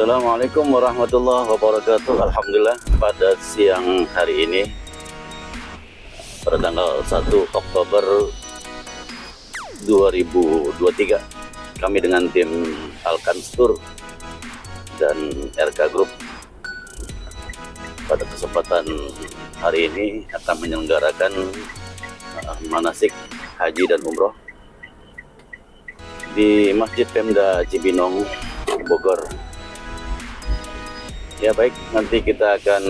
Assalamualaikum warahmatullahi wabarakatuh. Alhamdulillah pada siang hari ini pada tanggal 1 Oktober 2023 kami dengan tim Alkanstur dan RK Group pada kesempatan hari ini akan menyelenggarakan manasik haji dan umroh di Masjid Pemda Cibinong, Bogor. Ya baik, nanti kita akan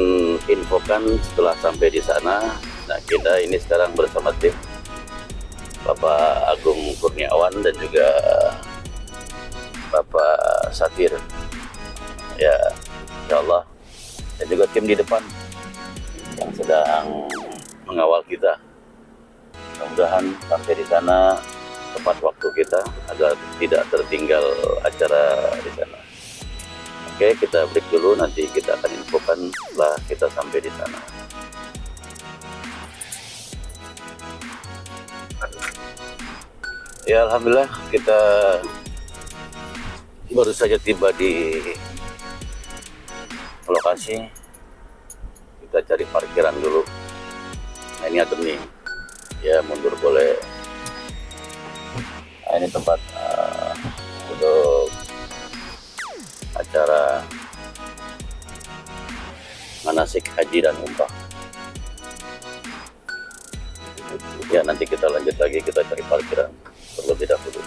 infokan setelah sampai di sana. Nah, kita ini sekarang bersama tim Bapak Agung Kurniawan dan juga Bapak Safir. Ya, insya Allah. Dan juga tim di depan yang sedang mengawal kita. Mudah-mudahan sampai di sana tepat waktu kita agar tidak tertinggal acara di sana. Oke, kita break dulu, nanti kita akan infokan setelah kita sampai di sana. Ya, alhamdulillah kita baru saja tiba di lokasi. Kita cari parkiran dulu. Nah, ini adem nih. Ya, mundur boleh. Nah, ini tempat untuk acara manasik haji dan umrah. Ya, nanti kita lanjut lagi, kita cari parkiran terlebih dahulu.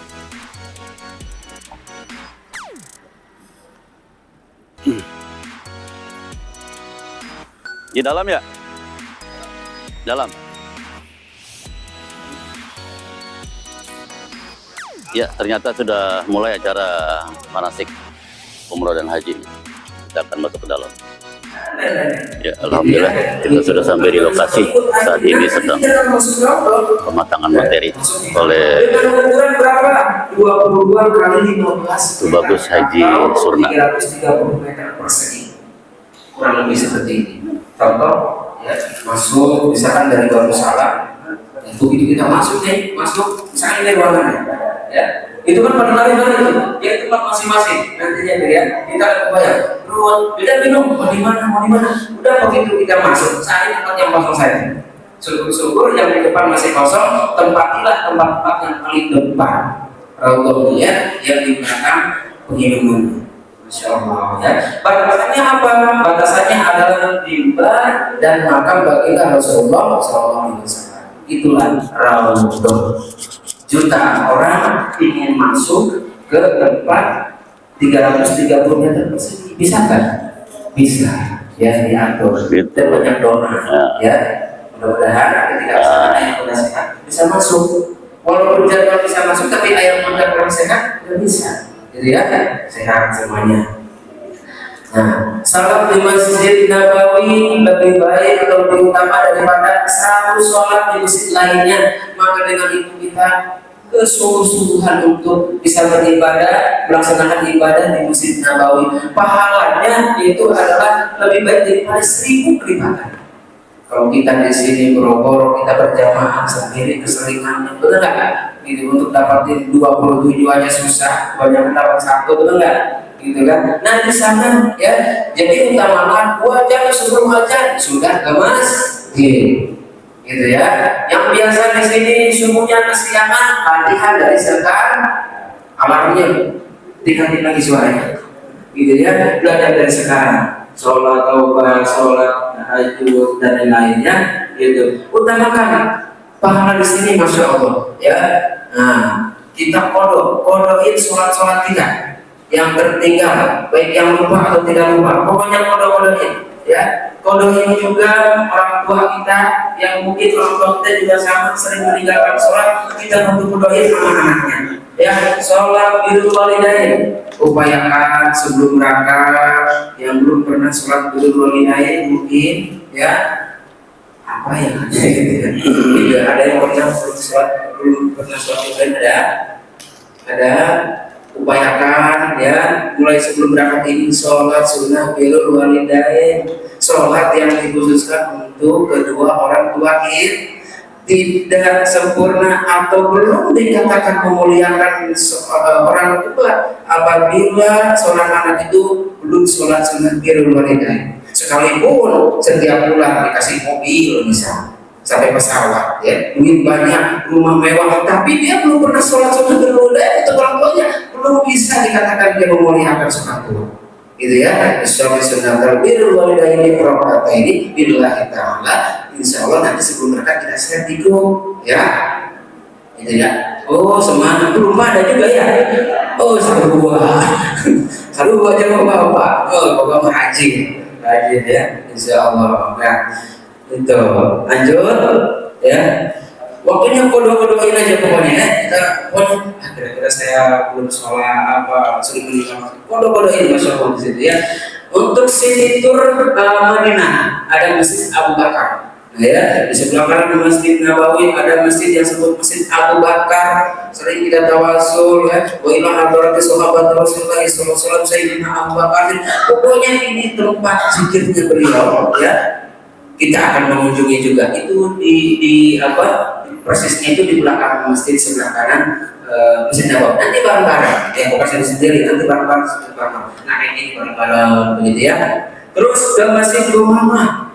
Di dalam ya? Dalam. Ya, ternyata sudah mulai acara manasik umroh dan haji. Kita akan masuk ke dalam. Ya, alhamdulillah kita sudah sampai di lokasi. Saat ini sedang pematangan materi oleh Tubagus Haji Surna. 330 meter persegi, kurang lebih seperti ini. Contoh, ya, masuk misalkan dari Darussalam, itu kita masuk nih, masuk misalkan dari ruangannya, ya. Itu kan pada lari-lari itu, ya tempat masing-masing nantinya ya. Kita akan kebayang, ruang beda minum, mau di mana, udah begitu kita masuk, saat ini tempat yang kosong saja. Syukur-syukur yang di depan masih kosong, tempatilah tempat yang paling depan. Raudhahnya yang di belakang pengiriman. Masya Allah, ya. Batasannya apa? Batasannya adalah mimbar dan makam baginda Rasulullah SAW. Itulah Raudhah. Jutaan orang ingin masuk ke tempat 330 meter persegi, bisa kan? Bisa, ya, diatur dan banyak doa, ya. Mudah-mudahan ketika sana yang sudah sehat bisa masuk. Walaupun jadwal bisa masuk, tapi ayam muda kurang sehat tidak bisa, jadi ya sehat semuanya. Nah, salat di Masjid Nabawi lebih baik atau lebih utama daripada satu sholat di masjid lainnya. Maka dengan itu kita kesungguh-sungguhan untuk bisa beribadah, melaksanakan ibadah di Masjid Nabawi. Pahalanya itu adalah lebih baik daripada 1000 beribadah. Kalau kita di sini Bogor, kita berjamaah sendiri keseringannya, betul nggak? Gitu, untuk dapatin 27 aja susah, banyak dapat satu, betul nggak? Gitu kan? Nah di sana ya, jadi utamakan wajah sebelum ajan sudah ke masjid, gitu ya. Yang biasa di sini subuhnya kesiangan, latihan dari sekarang, alarmnya tingkatin lagi suaranya, gitu ya. Belajar dari sekarang, sholat taubah, sholat tahajud dan lain-lainnya, gitu. Utamakan pahala di sini, masya Allah, ya. Nah, kita kodokin sholat kita yang tertinggal, baik yang lupa atau tidak lupa, pokoknya kodokin, ya. Kodokin juga orang tua kita yang mungkin orang tua kita juga sama sering meninggalkan sholat, kita untuk kodokin anak-anaknya, ya. Sholat birrul walidain, upayakan sebelum berangkat. Yang belum pernah sholat birrul walidain mungkin, ya, apa yang ada gitu ya. Tidak ada yang pernah sholat belum pernah sholat ada. Upayakan ya, mulai sebelum berangkat ini sholat sunnah birrul walidain, sholat yang dikhususkan untuk kedua orang tua tidak sempurna atau belum dikatakan memuliakan orang tua apabila seorang anak itu belum sholat sunat birrul walidain. Sekalipun setiap bulan dikasih mobil misalnya sampai pesawat, ya, duit banyak, rumah mewah, tapi dia belum pernah sholat sunat birrul walidain, itu orang tuanya belum bisa dikatakan dia memuliakan sunat tua. Gitu ya, sholat sunat birrul walidain ini perkara ini billahi ta'ala. Insya Allah nanti sebelum berangkat kita share di grup, ya, gitu ya. Oh semangat, belum ada juga ya. Oh satu buah, satu buah aja bapak. Oh bapak haji ya, Insya Allah. Nah itu lanjut ya. Waktunya kodoh-kodohin aja pokoknya ya. Kita pokoknya kira-kira saya belum sholat apa sudah meninggal. Kodoh-kodohin Masya Allah di situ ya. Untuk sini tur Madinah ada Masjid Abu Bakar. Ya, di sebelah kanan Masjid Nabawi ada masjid yang disebut Masjid Abu Bakar. Sering kita tawasul ya, wa ila hadrati sahabat Rasulullah sallallahu alaihi wasallam Sayyidina Abu Bakar. Pokoknya ini tempat zikirnya beliau ya. Kita akan mengunjungi juga itu di apa? Persisnya itu di belakang masjid sebelah kanan Masjid Nabawi. Nanti bareng-bareng ya, bukan saya sendiri, nanti bareng-bareng. Nah, ini bareng-bareng begitu ya. Terus ke Masjid Gomama.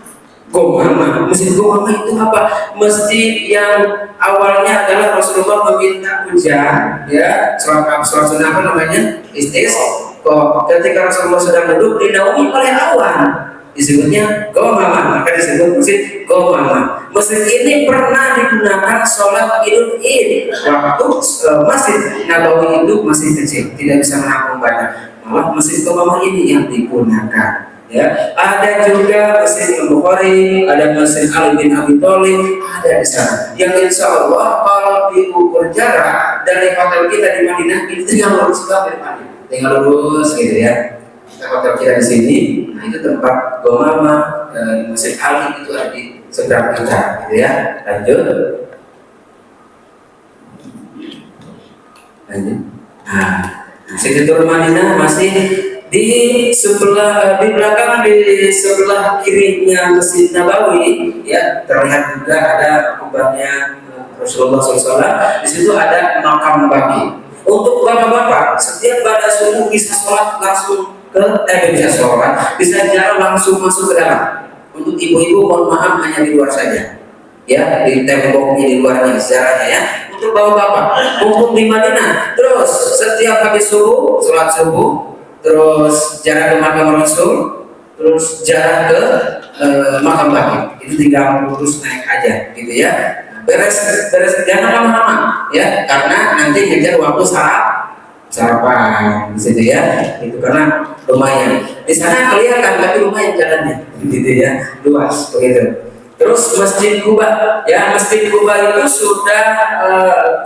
Masjid Gomama itu apa? Masjid yang awalnya adalah Rasulullah meminta hujan, ya, sholat sunnah apa namanya? Istisqa. Ketika Rasulullah sedang duduk dinaungi oleh awan, disebutnya Gomama, maka disebut Masjid Gomama. Masjid ini pernah digunakan sholat Idul Id waktu Masjid Nabawi itu masih kecil, tidak bisa menampung banyak. Malah Masjid Gomama ini yang digunakan. Ya, ada juga Masjid Al-Bukhari, ada Masjid Ali bin Abi Thalib, ada di sana. Yang insya Allah kalau diukur jarak dari hotel kita di Madinah itu tinggal lurus ke Madinah, tinggal lurus gitu ya. Hotel kita di sini, nah itu tempat Gomama, Masjid Ali itu ada di seberang kita, gitu ya. Lanjut. Nah, Masjid Madinah masih di sebelah di belakang di sebelah kirinya Masjid Nabawi ya, terlihat juga ada kubahnya Rasulullah SAW. Di situ ada makam Baqi. Untuk bapak-bapak setiap pada subuh bisa sholat langsung bisa sholat, bisa jalan langsung masuk ke dalam. Untuk ibu-ibu mohon maaf hanya di luar saja ya, di temboknya di luarnya sejarahnya ya. Untuk bapak-bapak mumpung di Madinah, terus setiap habis subuh sholat subuh, terus jarak ke makam Rasul, terus jarak ke makam Baqi, itu tinggal lurus naik aja gitu ya. Beres jangan lama-lama ya, karena nanti ngejar waktu sarapan di situ ya. Itu karena lumayan di sana kelihatan, tapi lumayan jalannya gitu ya, luas begitu. Terus Masjid Quba ya, Masjid Quba itu sudah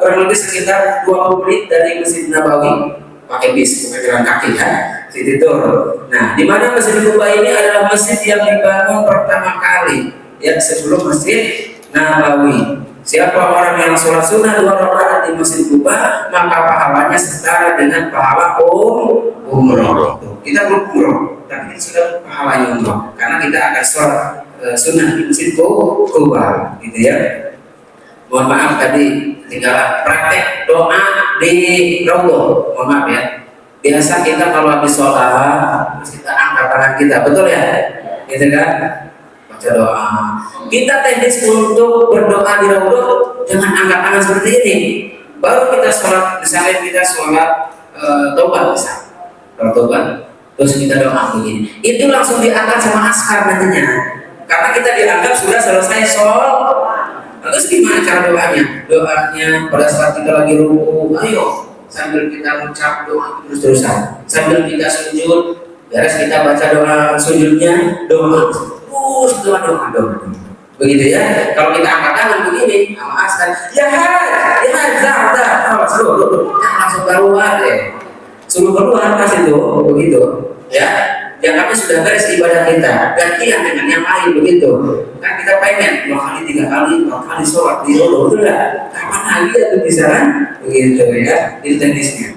kurang lebih sekitar 20 menit dari Masjid Nabawi, pakai bis, pakai jalan kaki kan, situ tur. Nah, di mana Masjid Quba ini adalah masjid yang dibangun pertama kali ya sebelum Masjid Nabawi. Siapa orang yang sholat sunnah 2 rakaat di Masjid Quba, maka pahalanya setara dengan pahala umroh. Kita belum umroh, tapi kita sudah pahalanya umroh karena kita akan sholat sunnah di Masjid Quba, gitu ya. Mohon maaf tadi tinggal praktek doa di Raudhah. Mohon maaf ya. Biasa kita kalau habis sholat kita angkat tangan kita, betul ya? Gitu kan? Baca doa. Kita teknis untuk berdoa di Raudhah dengan angkat tangan seperti ini. Baru kita sholat, misalnya kita sholat taubat misalnya, taubat, terus kita doa begini. Itu langsung diangkat sama askar nantinya. Karena kita dianggap sudah selesai sholat. Terus gimana cara doanya? Doanya pada saat kita lagi ruku, ayo sambil kita mengucap doa terus-terusan. Sambil kita sujud, beres kita baca doa sujudnya, doa terus doa. Begitu ya. Kalau kita angkat tangan begini, sama askar, ya suruh langsung keluar deh. Suruh keluar pas itu, begitu ya. Yang kami sudah beres ibadah kita, gantian dengan yang lain begitu. Kan kita pengen 2 kali, 3 kali, 4 kali sholat di Raudhah, betul nggak? Kapan lagi itu bisa kan? Begitu ya, itu teknisnya.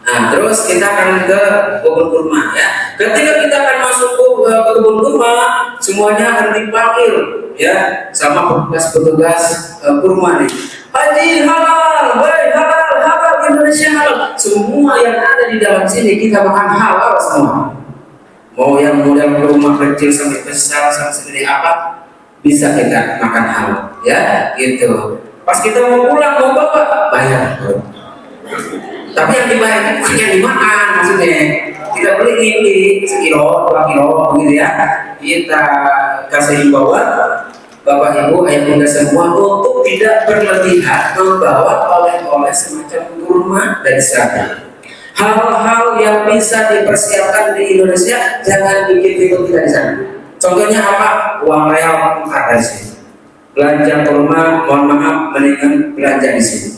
Nah, terus kita akan ke kebun kurma ya. Ketika kita akan masuk ke kebun kurma, semuanya akan dipanggil ya sama petugas kurma nih. Haji halal, baik halal, halal Indonesia halal. Semua yang ada di dalam sini kita makan halal semua. Mau yang model kurma kecil sampai besar sampai segede apa bisa kita makan halal ya gitu. Pas kita mau pulang mau bawa bayar. Tapi yang dibayar itu bukan yang dimakan maksudnya. Kita beli sekilo, 2 kilo gitu ya. Kita kasih himbauan Bapak Ibu, ayah bunda semua untuk tidak berlebihan membawa oleh-oleh semacam kurma dari sana. Hal-hal yang bisa dipersiapkan di Indonesia jangan bikin itu kita di sana. Contohnya apa? Uang real ada di sini. Belanja kurma, mohon maaf, mendingan belanja di sini.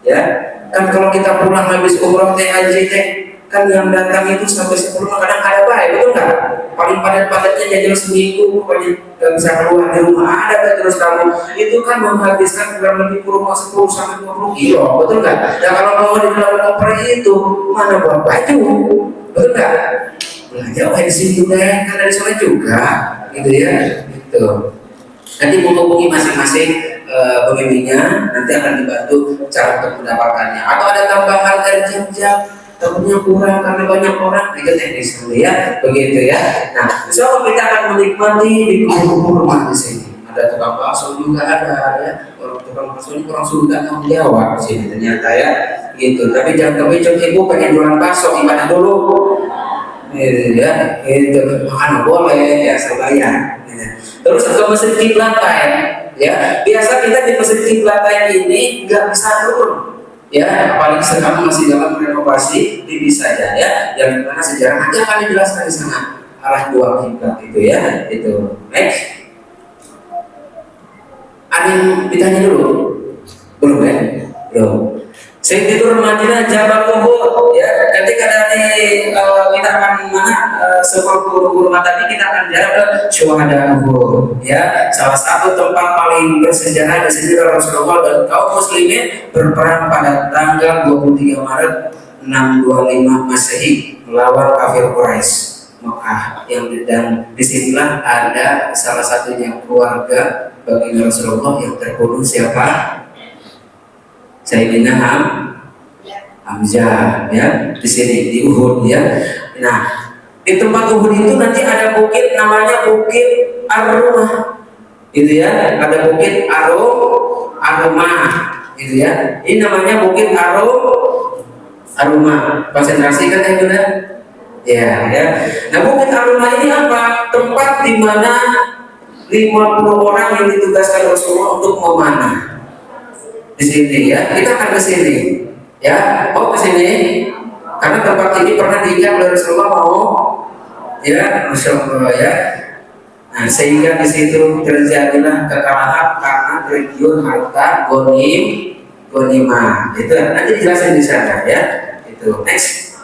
Ya, kan kalau kita pulang habis umroh teh haji teh, kan yang datang itu sampai 10 kadang ada baik, betul nggak? Paling padat-padatnya jajal seminggu, pokoknya nggak bisa keluar di rumah ada kan terus kamu itu kan menghabiskan kurang lebih kurma 10 sampai 20 kilo, betul nggak? Dan kalau mau di dalam koper itu mana buat baju, betul nggak? Belanja di sini deh, kan dari sana juga, gitu ya, gitu. Nanti menghubungi masing-masing pembimbingnya, nanti akan dibantu cara untuk mendapatkannya. Atau ada tambahan dari jam-jam, takutnya kurang karena banyak orang, itu teknis dulu ya, begitu ya. Nah, insya Allah kita akan menikmati di kebun rumah di sini. Ada tukang bakso juga ada ya, orang tukang bakso ini orang Sunda yang Jawa di sini ternyata ya, gitu. Tapi jangan kepicut ibu pengen jualan bakso ibadah dulu, gitu ya, gitu. Makan boleh ya, sebayar. Terus ke masjid Qiblatain ya, biasa kita di masjid Qiblatain ini nggak bisa turun ya, apalagi sekarang masih dalam renovasi ini saja ya, yang dimana sejarah nanti akan dijelaskan di sana arah dua kiblat itu ya, itu. Next, ada yang ditanya dulu belum ya? Belum. Sayyidul Madinah Jabal Uhud ya, ketika dari kita akan mana sebuah kurma tadi kita akan jarak ke Syuhada Uhud ya, salah satu tempat paling bersejarah di sini Rasulullah dan kaum muslimin berperang pada tanggal 23 Maret 625 Masehi melawan kafir Quraisy Mekah, yang dan disinilah ada salah satunya keluarga baginda Rasulullah yang terbunuh siapa? Sayyidina Hamzah ya, di sini di Uhud ya. Nah, di tempat Uhud itu nanti ada bukit namanya Bukit Ar-Rumah, gitu ya. Ada Bukit Ar-Rumah, gitu ya. Ini namanya Bukit Ar-Rumah. Konsentrasi kan itu ya. Ya. Nah, Bukit Ar-Rumah ini apa? Tempat di mana 50 orang yang ditugaskan Rasulullah untuk memanah. Di sini ya, kita akan ke sini ya, mau ke sini karena tempat ini pernah diinjak oleh Rasulullah mau ya, Masya Allah ya. Nah, sehingga di situ terjadilah kekalahan karena region harta gonimah itu nanti dijelasin di sana ya, itu. Next,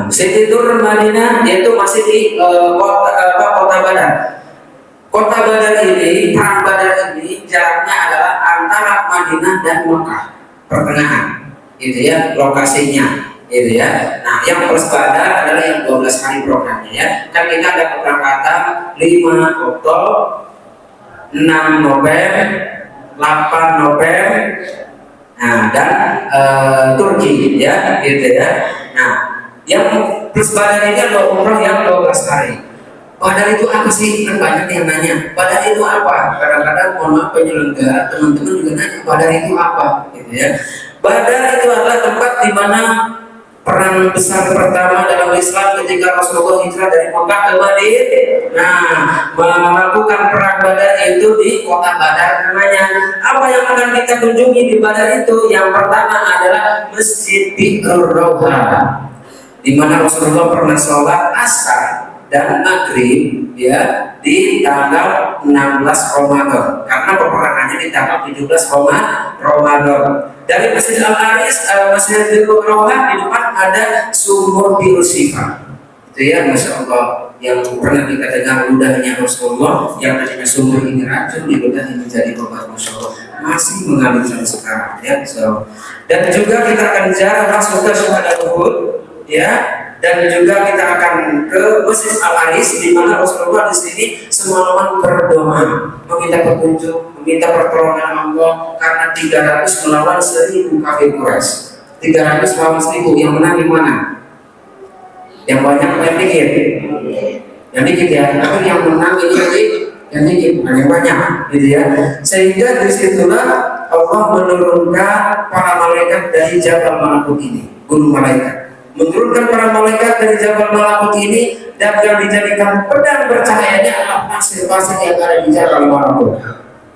Sayyidul Madinah yaitu masih di kota Badar. Kota Badar ini, perang Badar ini jaraknya adalah antara Madinah dan Mekah, pertengahan, gitu ya, lokasinya, gitu ya. Nah, yang plus Badar adalah yang 12 hari programnya ya. Kan kita ada keberangkatan 5 Oktober, 6 November, 8 November, nah dan Turki ya, gitu ya. Nah, yang plus Badar ini adalah umroh yang 12 hari. Badar itu apa sih? Kan banyak yang nanya. Badar itu apa? Kadang-kadang mohon maaf penyelenggara, teman-teman juga nanya Badar itu apa, gitu ya. Badar itu adalah tempat di mana perang besar pertama dalam Islam ketika Rasulullah hijrah dari Mekah ke Madinah. Nah, melakukan perang Badar itu di kota Badar namanya. Apa yang akan kita kunjungi di Badar itu? Yang pertama adalah Masjid Bi'rur Rawha, di mana Rasulullah pernah sholat asar dan maghrib ya di tanggal 16 Ramadan, karena peperangannya di tanggal 17 Ramadan. Dari Masjid Al-Aris, Masjid Al-Rawha di depan ada sumur biru Sifa, itu ya, Masya Allah yang pernah kita dengar ludahnya Rasulullah yang tadinya sumber ini racun di ludah ini menjadi obat, Masya Allah, masih mengalir sampai sekarang ya. So, dan juga kita akan jarak masuk ke syuhada Uhud ya, dan juga kita akan ke Masjid Al-Aris di mana Rasulullah di sini semalaman berdoa meminta petunjuk, meminta pertolongan Allah karena 300 melawan 1000 kafir Quraisy. 300 melawan 1000, yang menang di mana? Yang banyak apa yang dikit? Yang dikit ya, tapi yang menang ini yang dikit, bukan yang banyak, gitu ya. Sehingga disitulah Allah menurunkan para malaikat dari Jabal Malakut ini, gunung malaikat. Menurunkan para malaikat dari Jabal Malakut ini, dan yang dijadikan pedang bercahayanya adalah pasir-pasir yang ada di Jabal Malakut.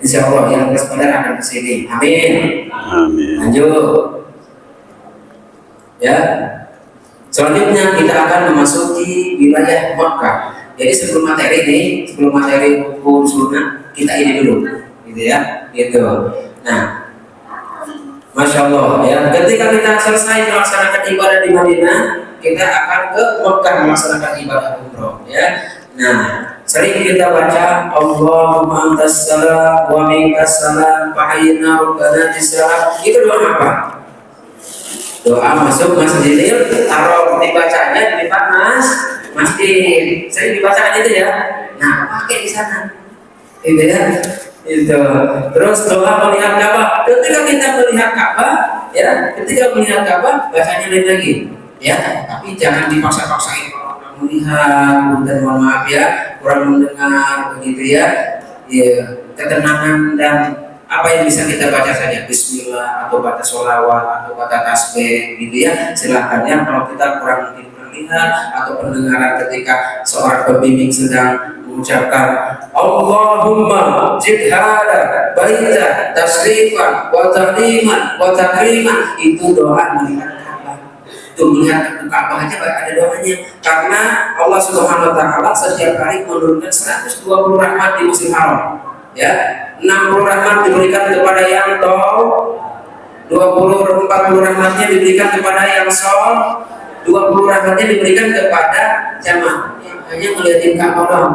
Insya Allah yang bersepadar akan ke sini. Amin. Amin. Lanjut. Ya. Selanjutnya kita akan memasuki wilayah Makkah. Jadi sebelum materi hukum sunnah, kita ini dulu, gitu ya, gitu. Nah, Masya Allah ya. Ketika kita selesai melaksanakan ibadah di Madinah, kita akan ke Makkah melaksanakan ibadah umroh, ya. Nah, sering kita baca Allahumma antas salam wa minkas salam fahayyina rabbana bisalam. Itu doa apa? Doa masuk Masjidil Haram, dibacanya di depan masjid. Sering dibacakan itu ya. Nah, pakai di sana. Itu ya. Itu. Terus doa melihat Ka'bah. Ketika kita melihat Ka'bah, ya, ketika melihat Ka'bah bacanya lain lagi. Ya, tapi jangan dipaksa-paksain orang melihat, dan mohon maaf ya, kurang mendengar begitu ya. Ya, ketenangan dan apa yang bisa kita baca saja, Bismillah atau baca sholawat atau baca tasbih gitu ya, silahkan ya. Kalau kita kurang mungkin melihat atau pendengaran ketika seorang pembimbing sedang mengucapkan Allahumma jidhada baita tasrifan wa tahliman wa takriman, itu doa melihat Ka'bah. Itu melihat Ka'bah aja ada doanya, karena Allah Subhanahu wa taala setiap hari menurunkan 120 rahmat di musim haram. Ya, 60 rahmat diberikan kepada yang tol, 40 rahmatnya diberikan kepada yang sol, 20 rahmatnya diberikan kepada jamaah yang hanya melihatin Ka'bah doang.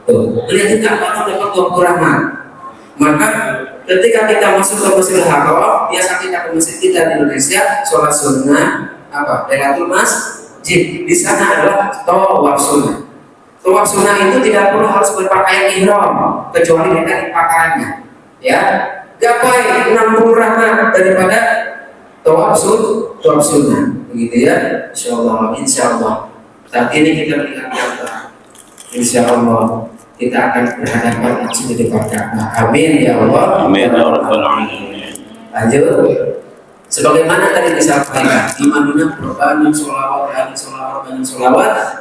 Tuh, melihatin Ka'bah dapat 20 rahmat. Maka ketika kita masuk ke Masjidil Haram, biasa kita ke masjid kita di Indonesia, sholat sunnah apa? Lailatul Masjid. Di sana adalah tawaf sunnah. Tawaf sunnah itu tidak perlu harus berpakaian ihram, kecuali dengan pakaiannya. Ya, gapai 60 rahmat daripada tawaf sunnah, begitu ya. Insya Allah. Saat ini kita melihat yang terang. Insya Allah kita akan berhadapan langsung di depan Ka'bah. Amin ya Allah. Amin ya rabbal alamin. Lanjut. Sebagaimana tadi disampaikan, di Madinah berbanyak sholawat,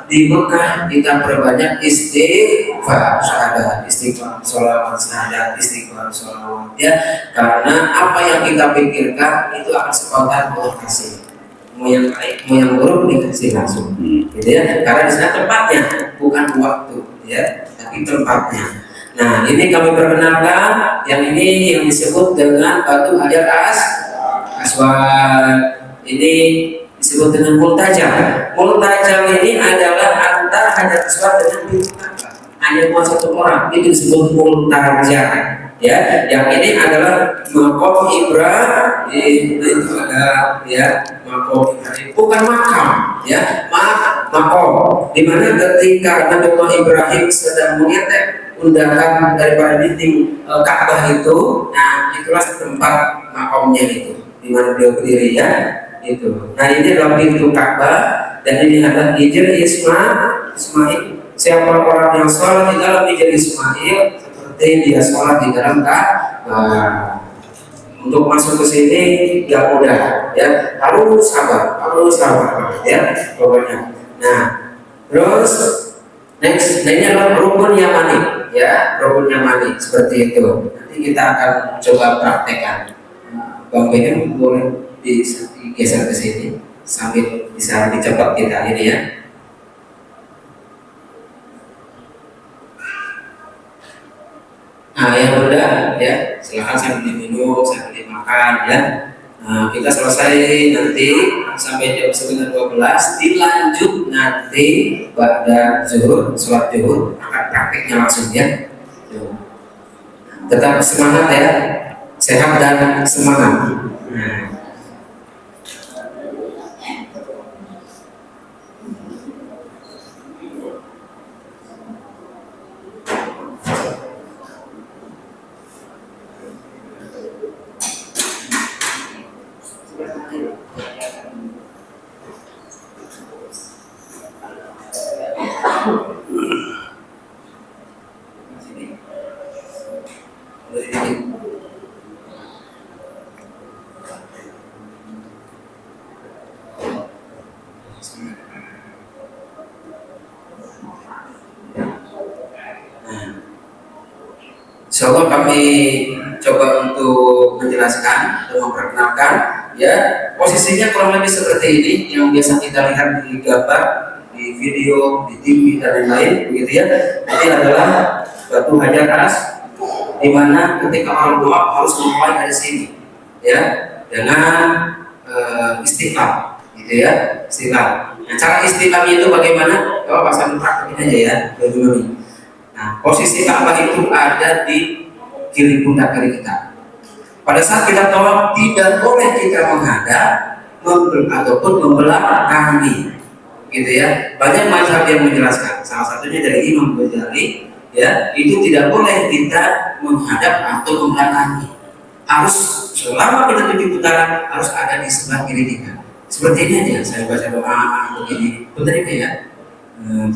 di Mekah kita berbanyak istighfar, syahadat, istighfar, sholawat, syahadat, istighfar, sholawat, ya. Karena apa yang kita pikirkan itu akan spontan Allah kasih. Mau yang baik, mau yang buruk dikasih langsung, gitu ya. Karena di sana tempatnya, bukan waktu, ya, tapi tempatnya. Nah, ini kami perkenalkan, yang ini yang disebut dengan batu hajar aswad, ini disebut dengan multajam. Multajam ini adalah antara hajar aswad dengan pintu Ka'bah. Hanya buat satu orang, itu disebut multajam. Ya, yang ini adalah maqam Ibrahim, itu ada ya maqam Ibrahim, bukan makam, ya, maqam. Di mana ketika Nabi Ibrahim sedang mengetek undakan daripada dinding Ka'bah itu, nah itulah tempat makamnya itu, di mana beliau berdiri ya, itu. Nah ini adalah pintu Ka'bah dan ini adalah hijr Ismail. Siapa orang yang sholat di dalam hijr Ismail, seperti dia sholat di dalam Ka'bah. Untuk masuk ke sini gak mudah, ya, harus sabar ya, pokoknya. Nah, terus next, ini adalah rukun Yamani, ya, rukun Yamani seperti itu. Nanti kita akan coba praktekkan. Bang BM boleh digeser ke sini sambil bisa dicepat kita ini ya. Nah, yang mudah ya, silakan sambil diminum, sambil dimakan ya. Nah, kita selesai nanti sampai jam setengah 12, dilanjut nanti pada zuhur, sholat zuhur akan prakteknya langsung ya. Tetap semangat ya, sehat dan semangat. Nah. Insya Allah kami coba untuk menjelaskan dan memperkenalkan ya, posisinya kurang lebih seperti ini yang biasa kita lihat di gambar, di video, di TV dan lain-lain begitu ya. Ini adalah batu hajar keras di mana ketika orang doa harus memulai dari sini ya, dengan istiqam gitu ya, istiqam. Nah, cara istiqam itu bagaimana? Coba pasang praktekin aja ya, dulu. Nah, posisi Ka'bah itu ada di kiri pundak kiri kita. Pada saat kita tawaf tidak boleh kita menghadap ataupun membelah kaki, gitu ya. Banyak mazhab yang menjelaskan. Salah satunya dari Imam Ghazali, ya, itu tidak boleh kita menghadap atau membelah kaki. Harus selama kita 7 putaran harus ada di sebelah kiri kita. Seperti ini aja. Saya baca doa begini, betul ya.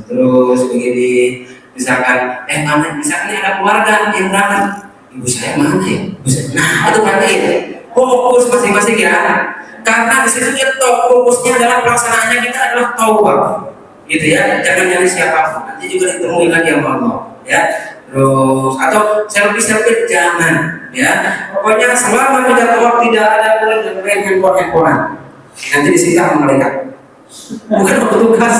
Terus begini. Misalkan, misalkan ada keluarga yang datang, ibu saya mana ya? Nah, itu perhatiin, fokus masing-masing ya. Karena di situ kita fokusnya adalah pelaksanaannya kita adalah taubat, gitu ya. Jangan nyari siapapun, nanti juga ditemui lagi sama Allah, ya. Terus atau selfie jangan, ya. Pokoknya selama kita taubat tidak ada boleh dengan handphone, nanti disita malaikat. Bukan petugas,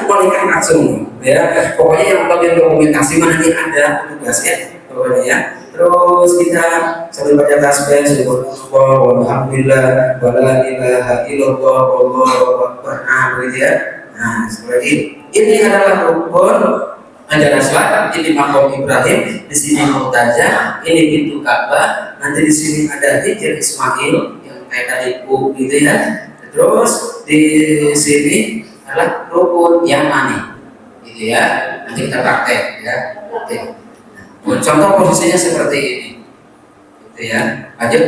malaikat langsung ya. Pokoknya yang bagian dokumentasi mana nih ada petugasnya pokoknya ya. Terus kita sambil baca tasbih subhanallah walhamdulillah wala ilaha illallah wallahu akbar. Gitu ya. Nah, seperti ini adalah rukun Hajar Aswad, ini makam Ibrahim, di sini Mu'tajah, ini pintu Ka'bah, nanti di sini ada Hijr Ismail yang kayak tadi gitu ya. Terus di sini adalah rukun yang mani, gitu ya. Nanti kita praktek ya. Contoh posisinya seperti ini, gitu ya. Lanjut.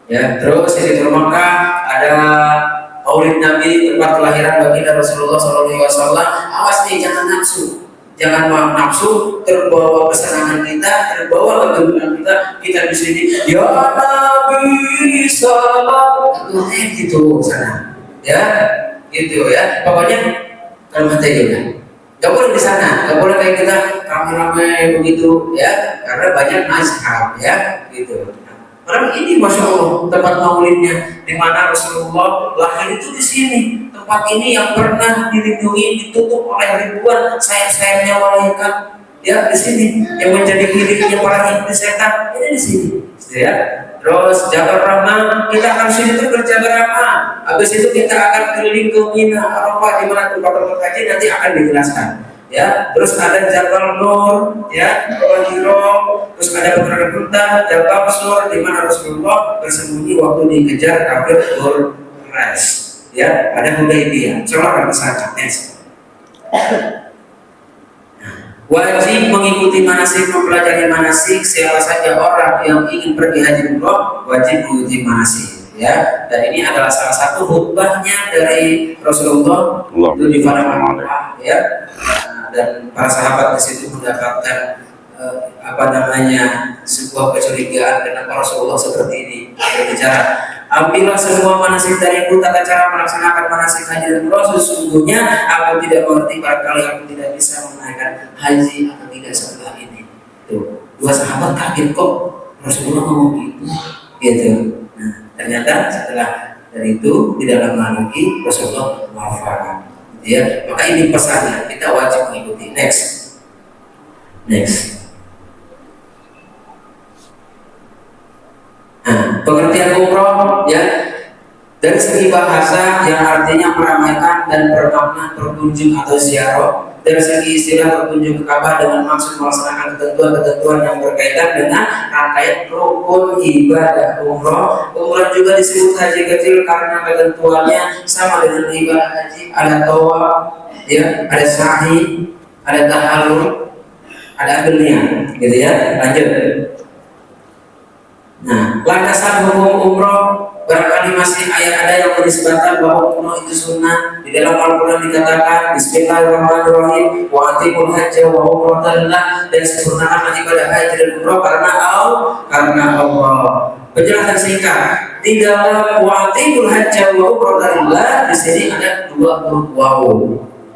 Ya, terus di situ Mekah ada Maulid Nabi, tempat kelahiran baginda Rasulullah SAW. Awas nih, jangan nafsu. Jangan nafsu terbawa kesenangan kita, terbawa kegemparan kita di sini. Ya Nabi salam, gitu sana, ya, gitu ya. Pokoknya kalau mati juga, nggak boleh di sana, nggak boleh kayak kita ramai-ramai begitu, ya, karena banyak mazhab, ya, gitu. Orang ini masya Allah tempat maulidnya, di mana Rasulullah lahir itu di sini. Tempat ini yang pernah dilindungi, ditutup oleh ribuan sayap-sayapnya malaikat. Ya di sini yang menjadi miliknya para iblis setan ini di sini. Ya. Terus Jabal Rahmah, kita akan sini terus berjaga Rahmah. Habis itu kita akan keliling ke Mina, Arafah, di mana tempat-tempat haji nanti akan dijelaskan. Ya, terus ada Jabal Nur, ya, Al-Hiro, terus ada Penerangan Hutan, Jabal Sur, di mana Rasulullah bersembunyi waktu dikejar kafir Quraisy. Ya, ada Hudaybiyah. Coba kita next. Wajib mengikuti manasik, mempelajari manasik. Siapa saja orang yang ingin pergi haji umroh wajib mengikuti manasik. Ya, dan ini adalah salah satu khutbahnya dari Rasulullah itu di Padang Arafah, ya. Dan para sahabat di situ mendapatkan sebuah kecurigaan kenapa Rasulullah seperti ini berbicara. Ambillah semua manasik dariku, tata cara melaksanakan manasik haji dan umroh. Sesungguhnya aku tidak mengerti, barangkali aku tidak bisa menunaikan haji atau tidak setelah ini. Tuh, dua sahabat kaget kok Rasulullah ngomong gitu. Nah, ternyata setelah dari itu tidak lama lagi Rasulullah wafat. Ya, maka ini pesannya kita wajib mengikuti. Next. Nah, Dari segi bahasa yang artinya meramaikan dan bermakna berkunjung atau ziarah. Dari segi istilah berkunjung ke Ka'bah dengan maksud melaksanakan ketentuan-ketentuan yang berkaitan dengan rangkaian rukun ibadah umroh. Umroh juga disebut haji kecil karena ketentuannya sama dengan ibadah haji. Ada tawaf, ya, ada sa'i, ada tahallul, ada ambil niat, gitu ya. Lanjut. Nah, landasan hukum umroh barangkali masih ada yang menisbatkan bahwa umroh itu sunnah. Di dalam Al-Quran dikatakan Bismillahirrahmanirrahim wa atimul hajja wa umrotallah, dan sempurnakanlah ibadah haji dan umroh karena Allah. Penjelasan singkat di dalam wa atimul hajja wa umrotallah, di sini ada dua huruf waw,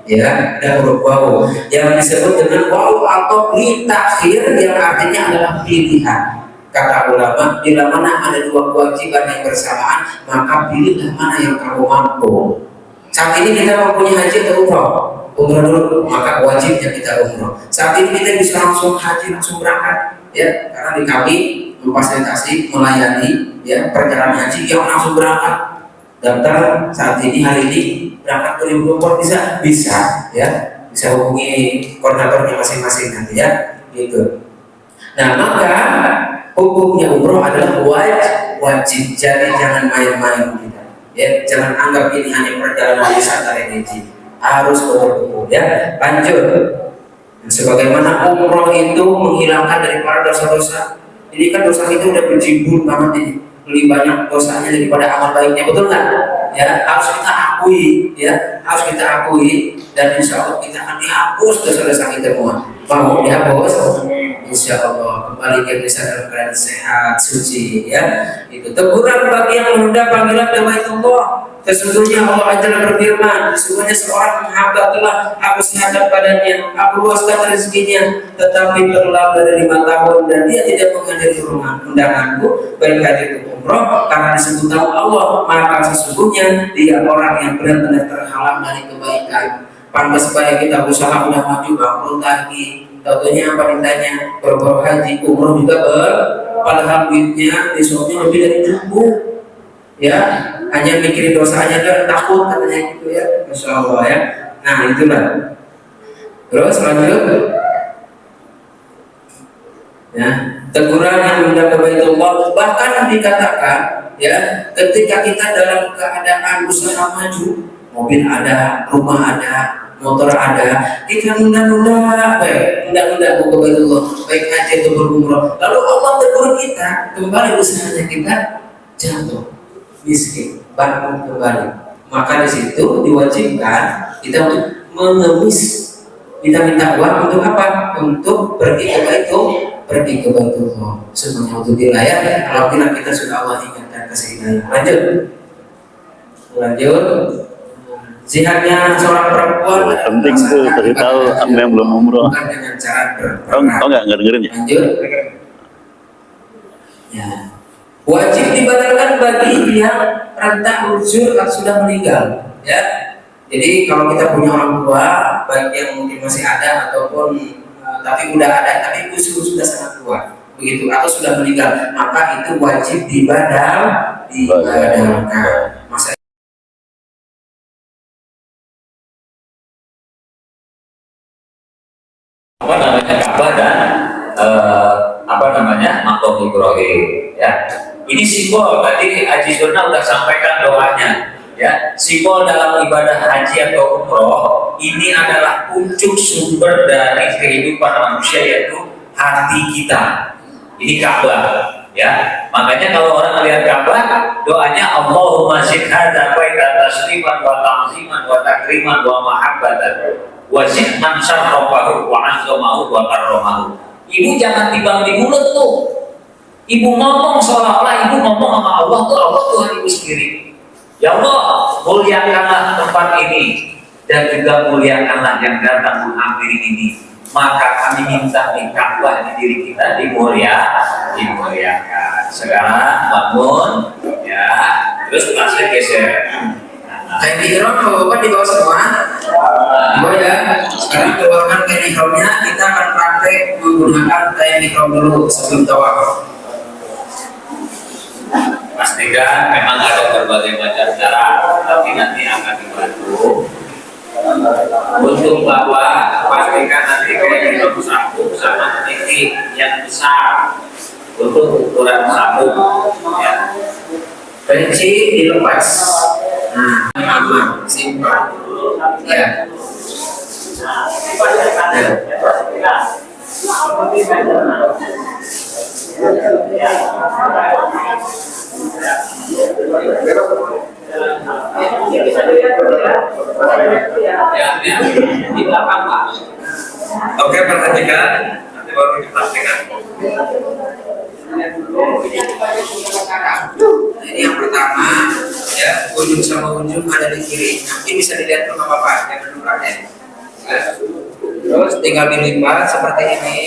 ya, ada huruf waw yang disebut dengan waw atau li takhir yang artinya adalah pilihan. Kata ulama, bila mana ada dua kewajiban yang bersamaan, maka pilihlah mana yang kamu mampu. Saat ini kita mempunyai haji atau umroh? Umroh dulu, maka wajibnya kita umroh. Saat ini kita bisa langsung haji, langsung berangkat, ya, karena di kami memfasilitasi, melayani, ya, perjalanan haji yang langsung berangkat. Daftar saat ini, hari ini berangkat 2024 bisa, ya, bisa hubungi koordinatornya masing-masing nanti, ya, gitu. Nah, maka hukumnya umroh adalah wajib, jadi jangan main-main kita, ya, jangan anggap ini hanya perjalanan wisata religi, harus betul-betul, ya. Lanjut. Sebagaimana umroh itu menghilangkan dari para dosa-dosa. Ini kan dosa itu udah berjibun banget ini, lebih banyak dosanya daripada amal baiknya, betul nggak? Ya, harus kita akui, ya, harus kita akui, dan insya Allah kita akan dihapus dosa-dosa kita semua. Mau dihapus? Insya Allah kembali ke desa dalam keadaan sehat, suci, ya. Itu teguran bagi yang menunda panggilan ke Baitullah. Sesungguhnya Allah Azza berfirman, sesungguhnya seorang hamba telah aku sengaja padanya, aku luaskan rezekinya, tetapi terlalu dari 5 tahun dan dia tidak menghadiri undanganku, baik haji atau umroh, karena disebut nama Allah, maka sesungguhnya dia orang yang benar-benar terhalang dari kebaikan. Pantas supaya kita usaha udah maju bangkrut lagi. Tentunya apa ditanya berbau haji umroh juga padahal duitnya besoknya lebih dari cukup, ya, hanya mikirin dosanya dan takut katanya gitu, ya, Masya Allah, ya. Nah itulah. Terus lanjut, ya, teguran yang menunda ke Baitullah, bahkan dikatakan, ya, ketika kita dalam keadaan usaha maju, mobil ada, rumah ada, motor ada, kita nunda-nunda mau ke Baitullah, baik haji atau berumrah, lalu Allah tegur kita, kembali usahanya kita jatuh miskin, bangkrut kembali. Maka di situ diwajibkan kita untuk mengemis, kita minta uang untuk apa? Untuk pergi ke Baitullah. Semuanya untuk wilayah. Kalau kita sudah Allah ingatkan kasih hidayah. Lanjut. Jihadnya seorang perempuan penting tuh kasih tahu apa yang belum umroh. Bukan dengan cara nggak dengerin ya? Lanjut. Ya. Wajib dibatalkan bagi yang rentang uzur atau sudah meninggal, ya. Jadi kalau kita punya orang tua, baik yang mungkin masih ada ataupun tapi udah ada tapi usia sudah sangat tua, begitu, atau sudah meninggal, maka itu wajib dibadalkan. Masa apa namanya Ka'bah dan Maqam Ibrahim, ya. Ini simbol, tadi Haji Surna sudah sampaikan doanya, ya. Simbol dalam ibadah haji atau umroh ini adalah puncak sumber dari kehidupan manusia, yaitu hati kita. Ini Ka'bah, ya. Makanya kalau orang melihat Ka'bah, doanya Allahumma zid hadza baita tasliman wa ta'ziman wa takriman wa mahabbatan wa zid man syarrafahu wa 'azzamahu wa karramahu. Ibu jangan timbang di mulut tuh. Ibu ngomong seolah-olah ibu ngomong sama Allah tuh, Allah Tuhan ibu sendiri. Ya Allah, muliakanlah tempat ini dan juga muliakanlah yang datang menghampiri ini. Maka kami minta di Ka'bah di diri kita dimuliakan. Sekarang bangun, ya, terus tasnya geser. kain ihram Bapak di bawah semua. Oh ya, sekarang keluarkan kain ihramnya. Kita akan praktek menggunakan kain ihram dulu sebelum tawaf. pastikan memang ada berbagai macam cara, tapi nanti akan dibantu. Untuk Bapak, pastikan nanti kayak sabuk sama titik yang besar untuk ukuran sabuk. Ya. Kunci dilepas. Nah, aman, simpel. Ya. Di belakang Pak. Oke, perhatikan. Nanti baru dipastikan. Ini yang pertama, ya, ujung sama ujung ada di kiri. Nanti bisa dilihat sama Bapak, jangan lupa ya. Terus tinggal dilipat seperti ini.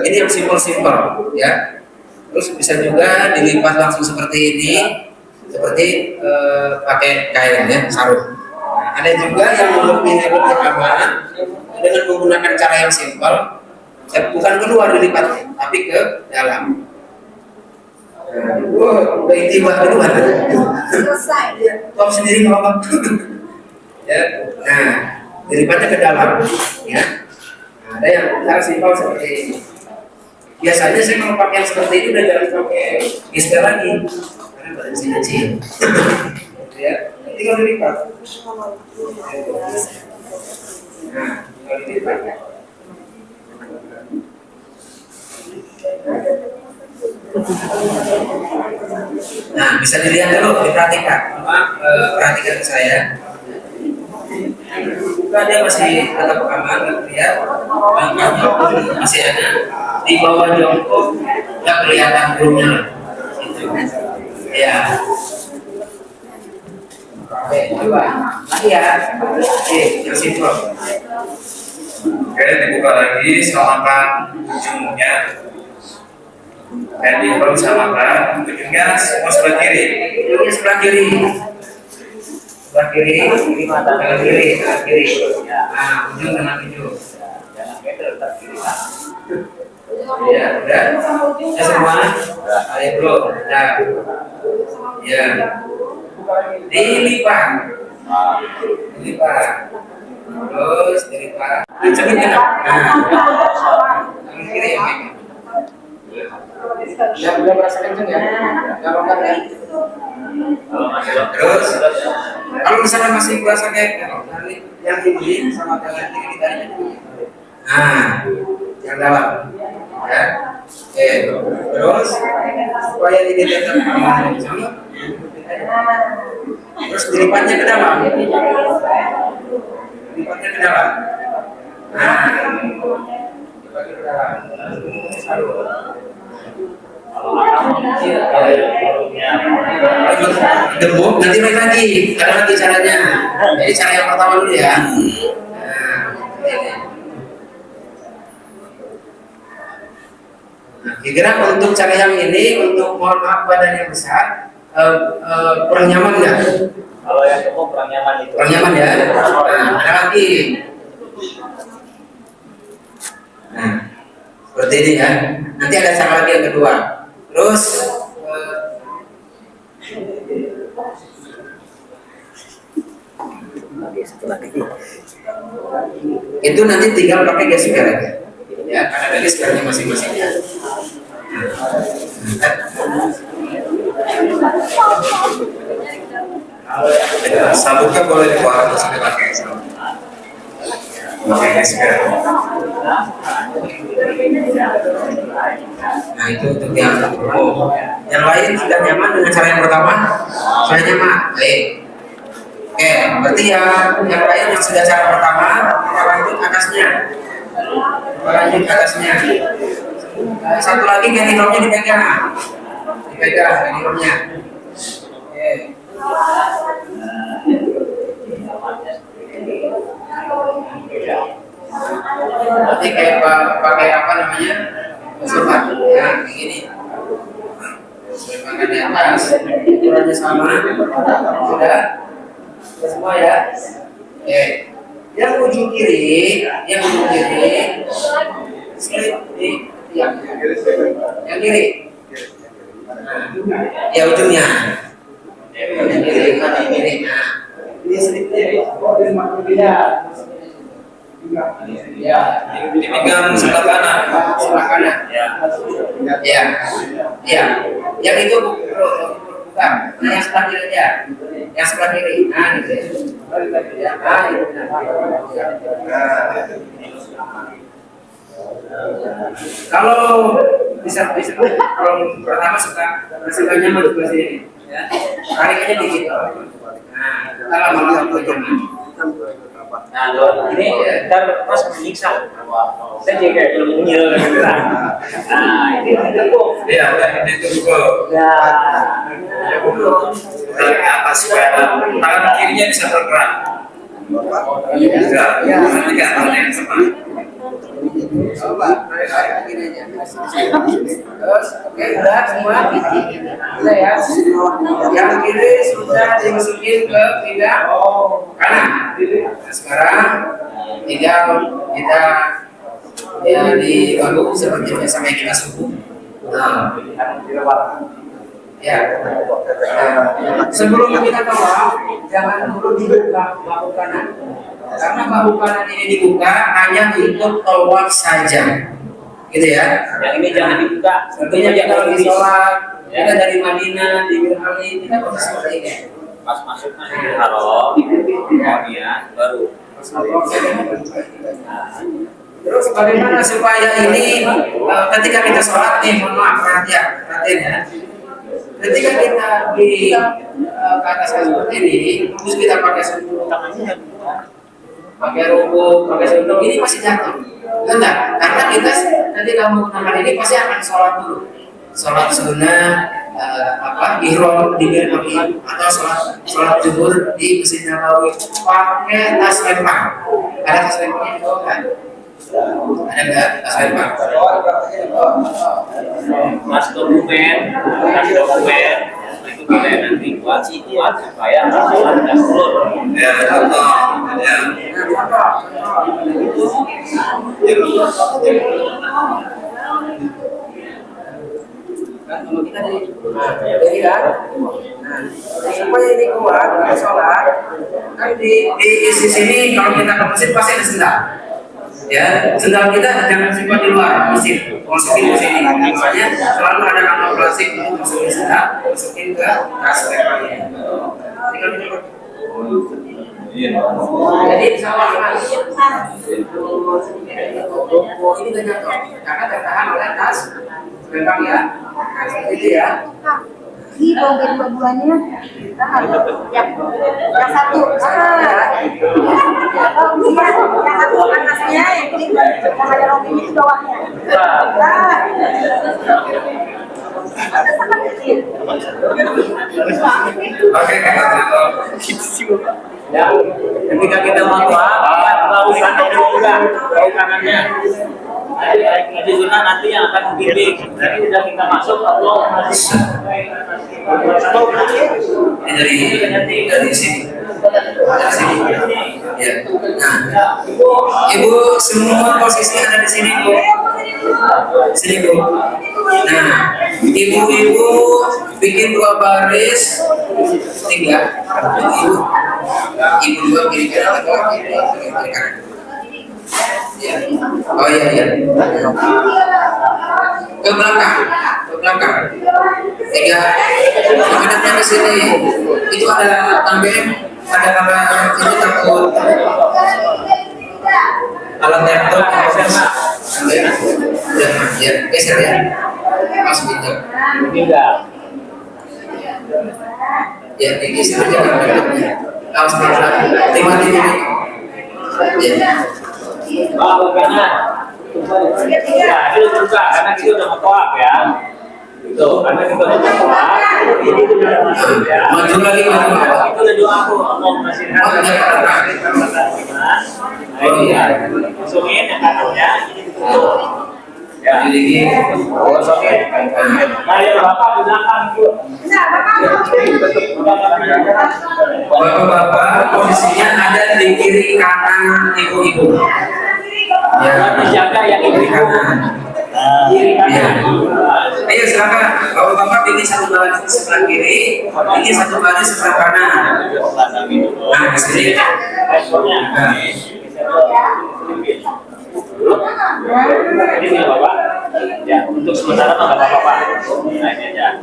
Ini yang simpel-simpel, ya. Terus bisa juga dilipat langsung seperti ini, seperti pakai kain ya, sarung. Nah, ada juga yang lebih aman dengan menggunakan cara yang simpel, bukan keluar dilipat, tapi ke dalam. Udah intiba kedua. Selesai. Tahu sendiri kalau ya. Nah, dilipatnya ke dalam, ya. Nah, ada yang cara simpel seperti ini. Biasanya saya kalau pakai yang seperti ini udah jarang pakai gesper lagi, karena badan saya kecil. Ya, tinggal dilipat. Nah, tinggal dilipat. Nah, bisa dilihat dulu, diperhatikan. Perhatikan saya. Bukan dia masih tetap aman, lihat. Langkahnya masih ada di bawah jongkok, nggak kelihatan burungnya. Itu. Ya. Oke, coba. Lagi ya. Oke, yang simpel. Oke, dibuka lagi, samakan ujungnya. Dan dibaru samakan ujungnya semua sebelah kiri. Ujungnya sebelah kiri. Sebelah kiri, kiri mata sebelah kiri, sebelah kiri. Nah, ujung dengan ujung. Ya, udah. Ya semua. Ayo bro. Nah. Ya. Dilipat. Dilipat. Terus dilipat. Kencengin kan? Nah. Tangan kiri ya. Ya, udah merasa kenceng ya? Gak apa-apa ya? Terus, kalau misalnya masih berasa kayak yang ini sama tangan kiri kita ini. Nah, yang dalam. Ya. Oke. Terus, supaya ini tetap aman. Terus dilipatnya ke dalam. Dilipatnya ke dalam. Nah, dilipatnya ke dalam. Gembok, nanti main lagi. Ada lagi caranya. Jadi cara yang pertama dulu ya. Nah, kira-kira untuk cara yang ini, untuk mohon maaf badan yang besar, kurang nyaman nggak? Kalau yang gemuk kurang nyaman itu. Kurang nyaman ya. Nah, ada lagi. Nah, seperti ini ya. Nanti ada cara lagi yang kedua. Terus itu nanti tinggal pakai gesper aja. Ya, karena ada gespernya masing-masing. Sabuknya boleh dibawa terus dipakai. Pakai gesper. Nah, itu untuk yang lain sudah nyaman dengan cara yang pertama? Sudah nyaman. Baik. Oke, berarti yang lain yang sudah cara pertama, kita lanjut atasnya. Kita lanjut atasnya. Satu lagi ganti dipegang. Dipegang ganti. Oke. Nanti kayak pakai apa namanya? Sobat ya, kayak gini. Pakai di atas, ukurannya sama. Sudah semua ya. Oke. Yang ujung kiri, slip di tiang. Yang kiri. Ya ujungnya. Yang kiri, yang kiri. Ya, dipegang sebelah kanan. Sebelah kanan. Ya. Ya. Yang itu bukan. Nah, yang sebelah kiri aja. Yang sebelah kiri. Nah, gitu ya. Nah, itu kalau bisa kalau pertama suka nyaman di sini ya, tarik aja dikit. Nah, kita lama-lama nyaman. Nah, ini ntar pas menyiksa, saya jadi kayak belum nyil gitu. Nah, ini cukup. Ya, ini cukup. Ya, Tarik ke atas supaya tangan kirinya bisa bergerak. Bisa. Nanti kan tangan yang sama. Coba, tarik kiri aja. Terus, oke, udah semua. Udah ya. Yang kiri sudah dimasukin ke pinggang kanan. Nah, sekarang tinggal kita ya dibangun seperti biasa kayak kita subuh. Nah, ya. Sebelum kita tawaf, jangan dulu dibuka bahu kanan. Karena bahu kanan ini dibuka hanya untuk tawaf saja, gitu ya. yang ini jangan dibuka. Tentunya kita lagi sholat, kita dari Madinah, di Birhali, kita posisi seperti ini. Pas masuk Masjidil Haram, kemudian baru. Terus bagaimana supaya ini ketika kita sholat nih, mohon maaf perhatian ya. Ketika kita di ke atas seperti ini, terus kita pakai senduk, pakai rukuk, pakai senduk, ini pasti jatuh. Enggak, karena kita ketika menggunakan ini pasti akan sholat dulu, sholat sunnah, ihram di Birhali atau sholat zuhur di Masjid Nabawi pakai tas lempar. Ada tas lemparnya di bawah kan? Ada nggak tas lempar? Mas dokumen itu kita nanti buat supaya masalah tidak surut. Ya, contoh. Ya. Kan kalau kita dari kan, nah, supaya ini kuat kita sholat, kan di sisi ini kalau kita ke masjid pasti ada sendal. Ya, sendal kita jangan simpan di luar masjid, masukin ke sini. Misalnya selalu ada kantong plastik untuk masukin sendal, masukin ke tas lemparnya. Jadi insya Allah ini tidak jatuh karena tertahan oleh tas lempar ya. Seperti itu ya. Di bagian dua-duanya yang satu oh iya yang satu atasnya yang ini yang ada roti itu bawahnya ada sangat kecil. Oke, Ya, ketika kita mau tahu kanan juga, tahu kanannya. Jadi sunnah nanti yang akan membimbing. Jadi sudah kita masuk Allah masih dari sini. Ya. Nah, Ibu semua posisi ada di sini, Bu. Sini, Bu. Nah, ibu-ibu bikin 2 baris 3. Ibu 2 kiri kanan, kiri kanan. Ya. Oh iya. Ke belakang. 3. Menghadapnya ke sini. Itu ada tanggung, ada ini takut alat laptop ya geser ya, masuk pintu. Ya digeser aja kan laptopnya. Awas pelan-pelan. Tiba-tiba. Ya. bawa kanan. Ya, itu buka karena kita udah mau ya. Itu karena kita udah mau ini sudah masuk ya. Maju lagi. Itu udah doa aku Allah masih ya, masukin yang kanannya ini ditutup. Ya, Jadi masukin. Mari Bapak di belakang Bu. Bapak-bapak posisinya ada di kiri kanan ibu-ibu. Ya, dijaga yang Kiri ibu. kanan. Ya. Ayo silakan. Kalau bapak bikin satu baris di sebelah kiri, bikin satu baris sebelah kanan. Nah, di sini. Nah. Ini nih Bapak. Ya, untuk sementara nggak apa-apa. Nah, ini aja. Ya.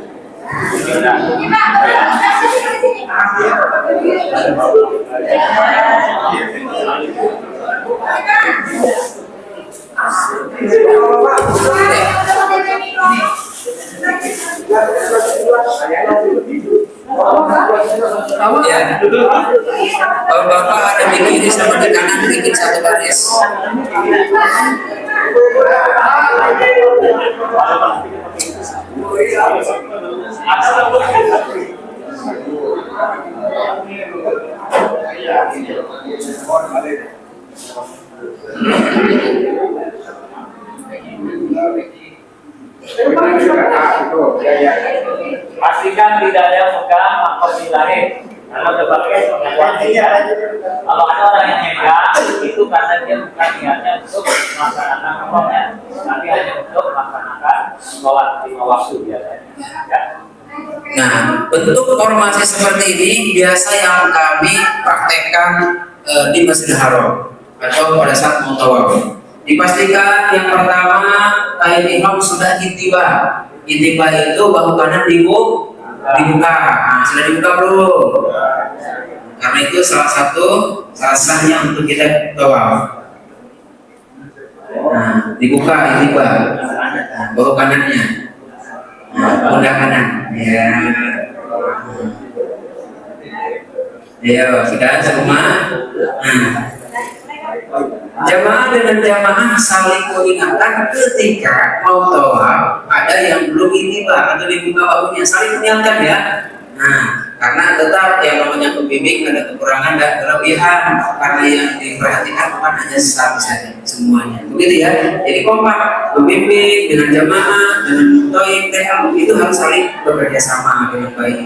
Kalau bapak ada bikin ini sama di kanan, bikin satu baris. Pastikan tidak ada yang pegang Alhamdulillah. Karena udah pakai pengakuannya. Kalau ada orang yang pegang, itu karena dia bukan niatnya untuk melaksanakan pokoknya, tapi hanya untuk melaksanakan sholat 5 waktu biasanya. Ya. Nah, bentuk formasi seperti ini biasa yang kami praktekkan di Masjidil Haram atau pada saat mau tawaf. Dipastikan yang pertama kain ihram sudah intiba. Intiba itu bahu kanan dibuka. Nah, sudah dibuka dulu. Karena itu salah satu sahnya untuk kita tawaf. Nah, dibuka intiba. Nah, bahu kanannya. Pundak kanan. Ya. Ya, sudah semua. Jamaah dengan jamaah saling mengingatkan ketika mau tawaf ada yang belum intiba atau dibuka bahunya, saling mengingatkan ya. Nah, karena tetap yang namanya pembimbing ada kekurangan dan kelebihan, karena yang diperhatikan bukan hanya satu saja, semuanya. Begitu ya. Jadi kompak, pembimbing dengan jamaah, dengan toib, itu harus saling bekerja sama dengan baik.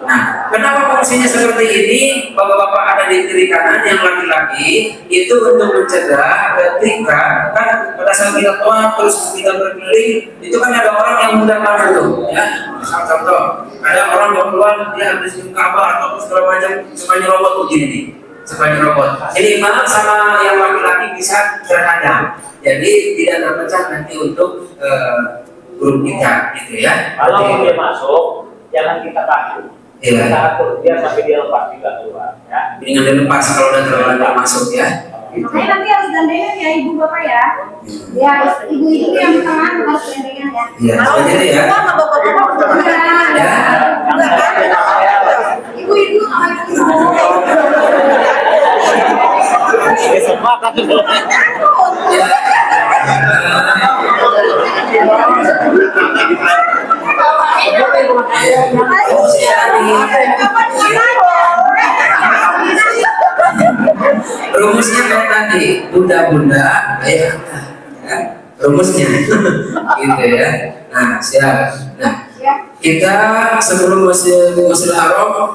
Nah, kenapa fungsinya seperti ini? Bapak-bapak ada di kiri kanan yang laki-laki itu untuk mencegah ketika kan pada saat kita tawaf terus kita berkeliling itu kan ada orang yang mudah marah tuh, ya. Misal contoh, ada orang yang keluar dia habis buka apa atau segala macam supaya nyerobot begini nih, supaya nyerobot. Jadi maaf sama yang laki-laki bisa terhadap. Jadi tidak terpecah nanti untuk grup kita, gitu ya. Kalau dia masuk, jangan kita takut. Iya. Kita atur dia sampai dia lepas juga keluar. Ya. Dengan dilepas kalau udah terlanjur masuk ya. Makanya nanti harus gandengan ya ibu bapak ya. Ya ibu itu yang di tengah harus gandengan ya. Iya, Kalau seperti itu ya. sama bapak-bapak Ya. Ibu-ibu harus Ya. Rumusnya kayak tadi, bunda-bunda, ayah, ya, rumusnya, gitu ya. Nah, siap. Nah, kita sebelum Masjidil Haram,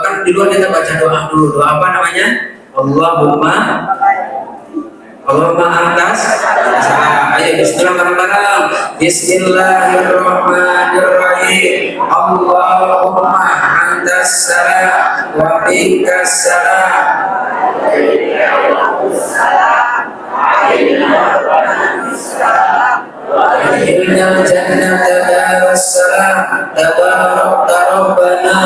kan di luar kita baca doa dulu. Doa apa namanya? Allahumma antas. Ayo bismillah bareng-bareng. Bismillahirrahmanirrahim. Allahumma antas salam wa minkas salam. Innal jannata darus salam tabarakta rabbana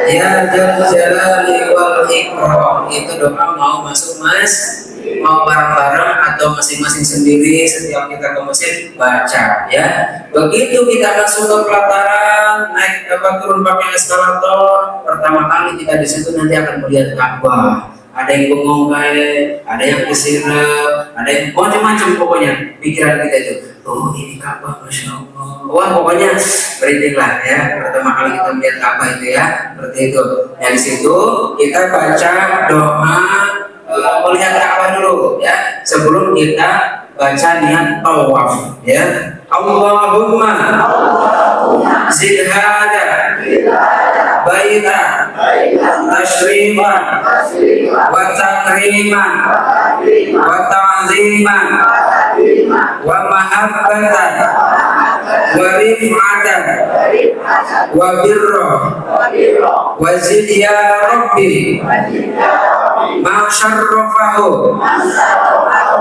ya dzal jalali wal ikram. Itu doa mau masuk mas, mau bareng-bareng atau masing-masing sendiri setiap kita ke masjid baca ya. Begitu kita masuk ke pelataran naik turun pakai eskalator, pertama kali kita di situ nanti akan melihat Ka'bah. Ada yang bengong kayak, ada yang kesirap, ada yang macam-macam pokoknya pikiran kita itu. Oh ini Ka'bah, masya Allah. Wah pokoknya berhentilah ya. Pertama kali kita melihat Ka'bah itu ya, seperti itu. Nah di situ kita baca doa melihat Ka'bah dulu ya, sebelum kita baca niat tawaf ya. Allahumma zid hada baita tashrifan wa takriman wa ta'ziman wa mahabbatan wa rif'atan wa birra wa zid ya rabbi ma syarrafahu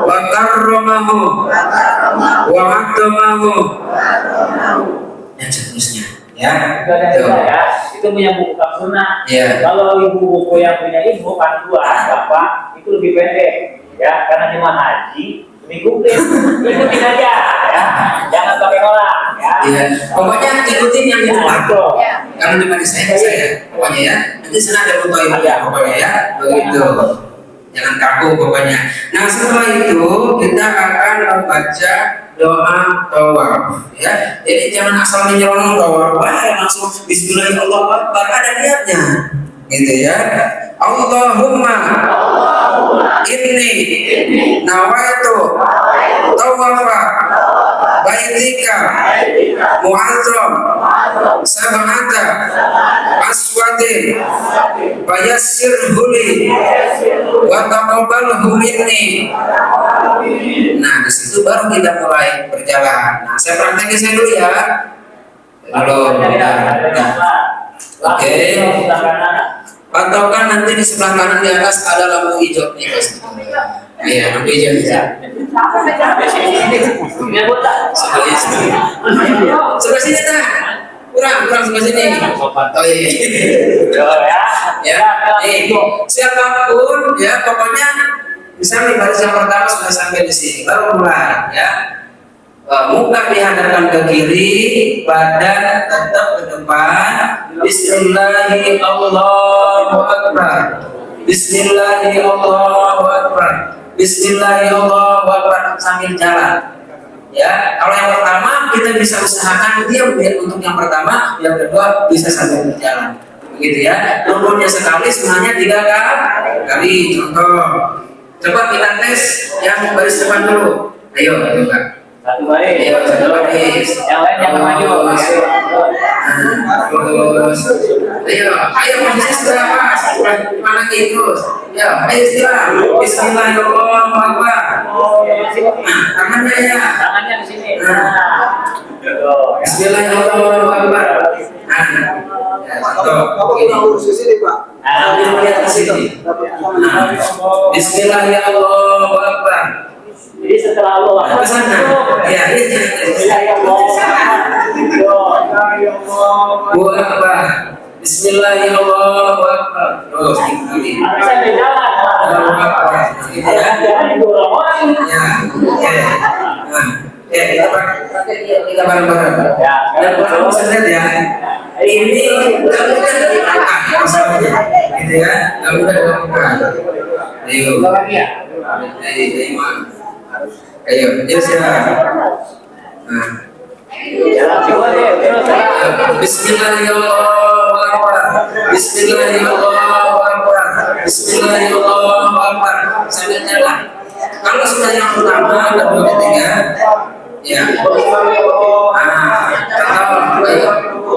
wa karramahu wa addamahu dan seterusnya ya. Itu ada juga ya, itu punya buku sunnah. Iya. Kalau ibu buku yang punya ibu panduan bapak itu lebih pendek ya, karena cuma haji ikutin aja ya, jangan pakai orang ya. Iya, pokoknya ikutin yang di depan. Betul. Kalau depan saya, pokoknya ya. Nanti sana ada foto ibu ya, pokoknya ya, begitu. Jangan kaku pokoknya. Nah setelah itu kita akan membaca doa tawaf ya. Jadi jangan asal menyelonong tawaf, langsung Bismillahirrahmanirrahim, ada niatnya, gitu ya. Allahumma inni nawaitu tawafa baitika mu'azzam sab'ata aswadin fayassirhu li wa taqabbalhu minni. Nah, di situ baru kita mulai berjalan. Nah, saya praktekin saya dulu ya. Halo. Oke. Pantaukan nanti di sebelah kanan di atas ada lampu hijau nih pasti. Iya, lampu hijau. Sebelah sini tak? Kurang sebelah sini. Oh iya. Ya, siapapun ya pokoknya misalnya di baris yang pertama sudah sampai di sini baru mulai ya. Muka dihadapkan ke kiri, badan tetap ke depan. Bismillahirrahmanirrahim. Bismillahirrahmanirrahim. Bismillahirrahmanirrahim sambil jalan. Ya, kalau yang pertama kita bisa usahakan diam untuk yang pertama, yang kedua bisa sambil berjalan. Begitu ya. Rukunnya sekali, sebenarnya 3 kali. Contoh. Coba kita tes yang baris depan dulu. Ayo, coba. Satu baris. Ayo, satu baris. Yang lain jangan maju. Terus. Ayo posisi sudah pas. Mana lagi terus? Ya, ayo istilah. Bismillahirrahmanirrahim. Nah, tangannya ya. Tangannya di sini. Bismillahirrahmanirrahim. Nah, urus ke sini, Pak. lihat ke sini. Nah, Bismillahirrahmanirrahim. Jadi setelah Allah Ke sana. Ya, ini. Bismillahirrahmanirrahim. Terus ini. Sampai jalan. Ya, kita bareng-bareng. Dan kamu bisa lihat ya, ini nggak mudah dilakukan masalahnya, gitu ya, nggak mudah dilakukan. Ayo, nah. Bismillahirrahmanirrahim. Bismillahirrahmanirrahim. Bismillahirrahmanirrahim. Sambil jalan. Kalau sudah yang pertama, kedua, ketiga, ya.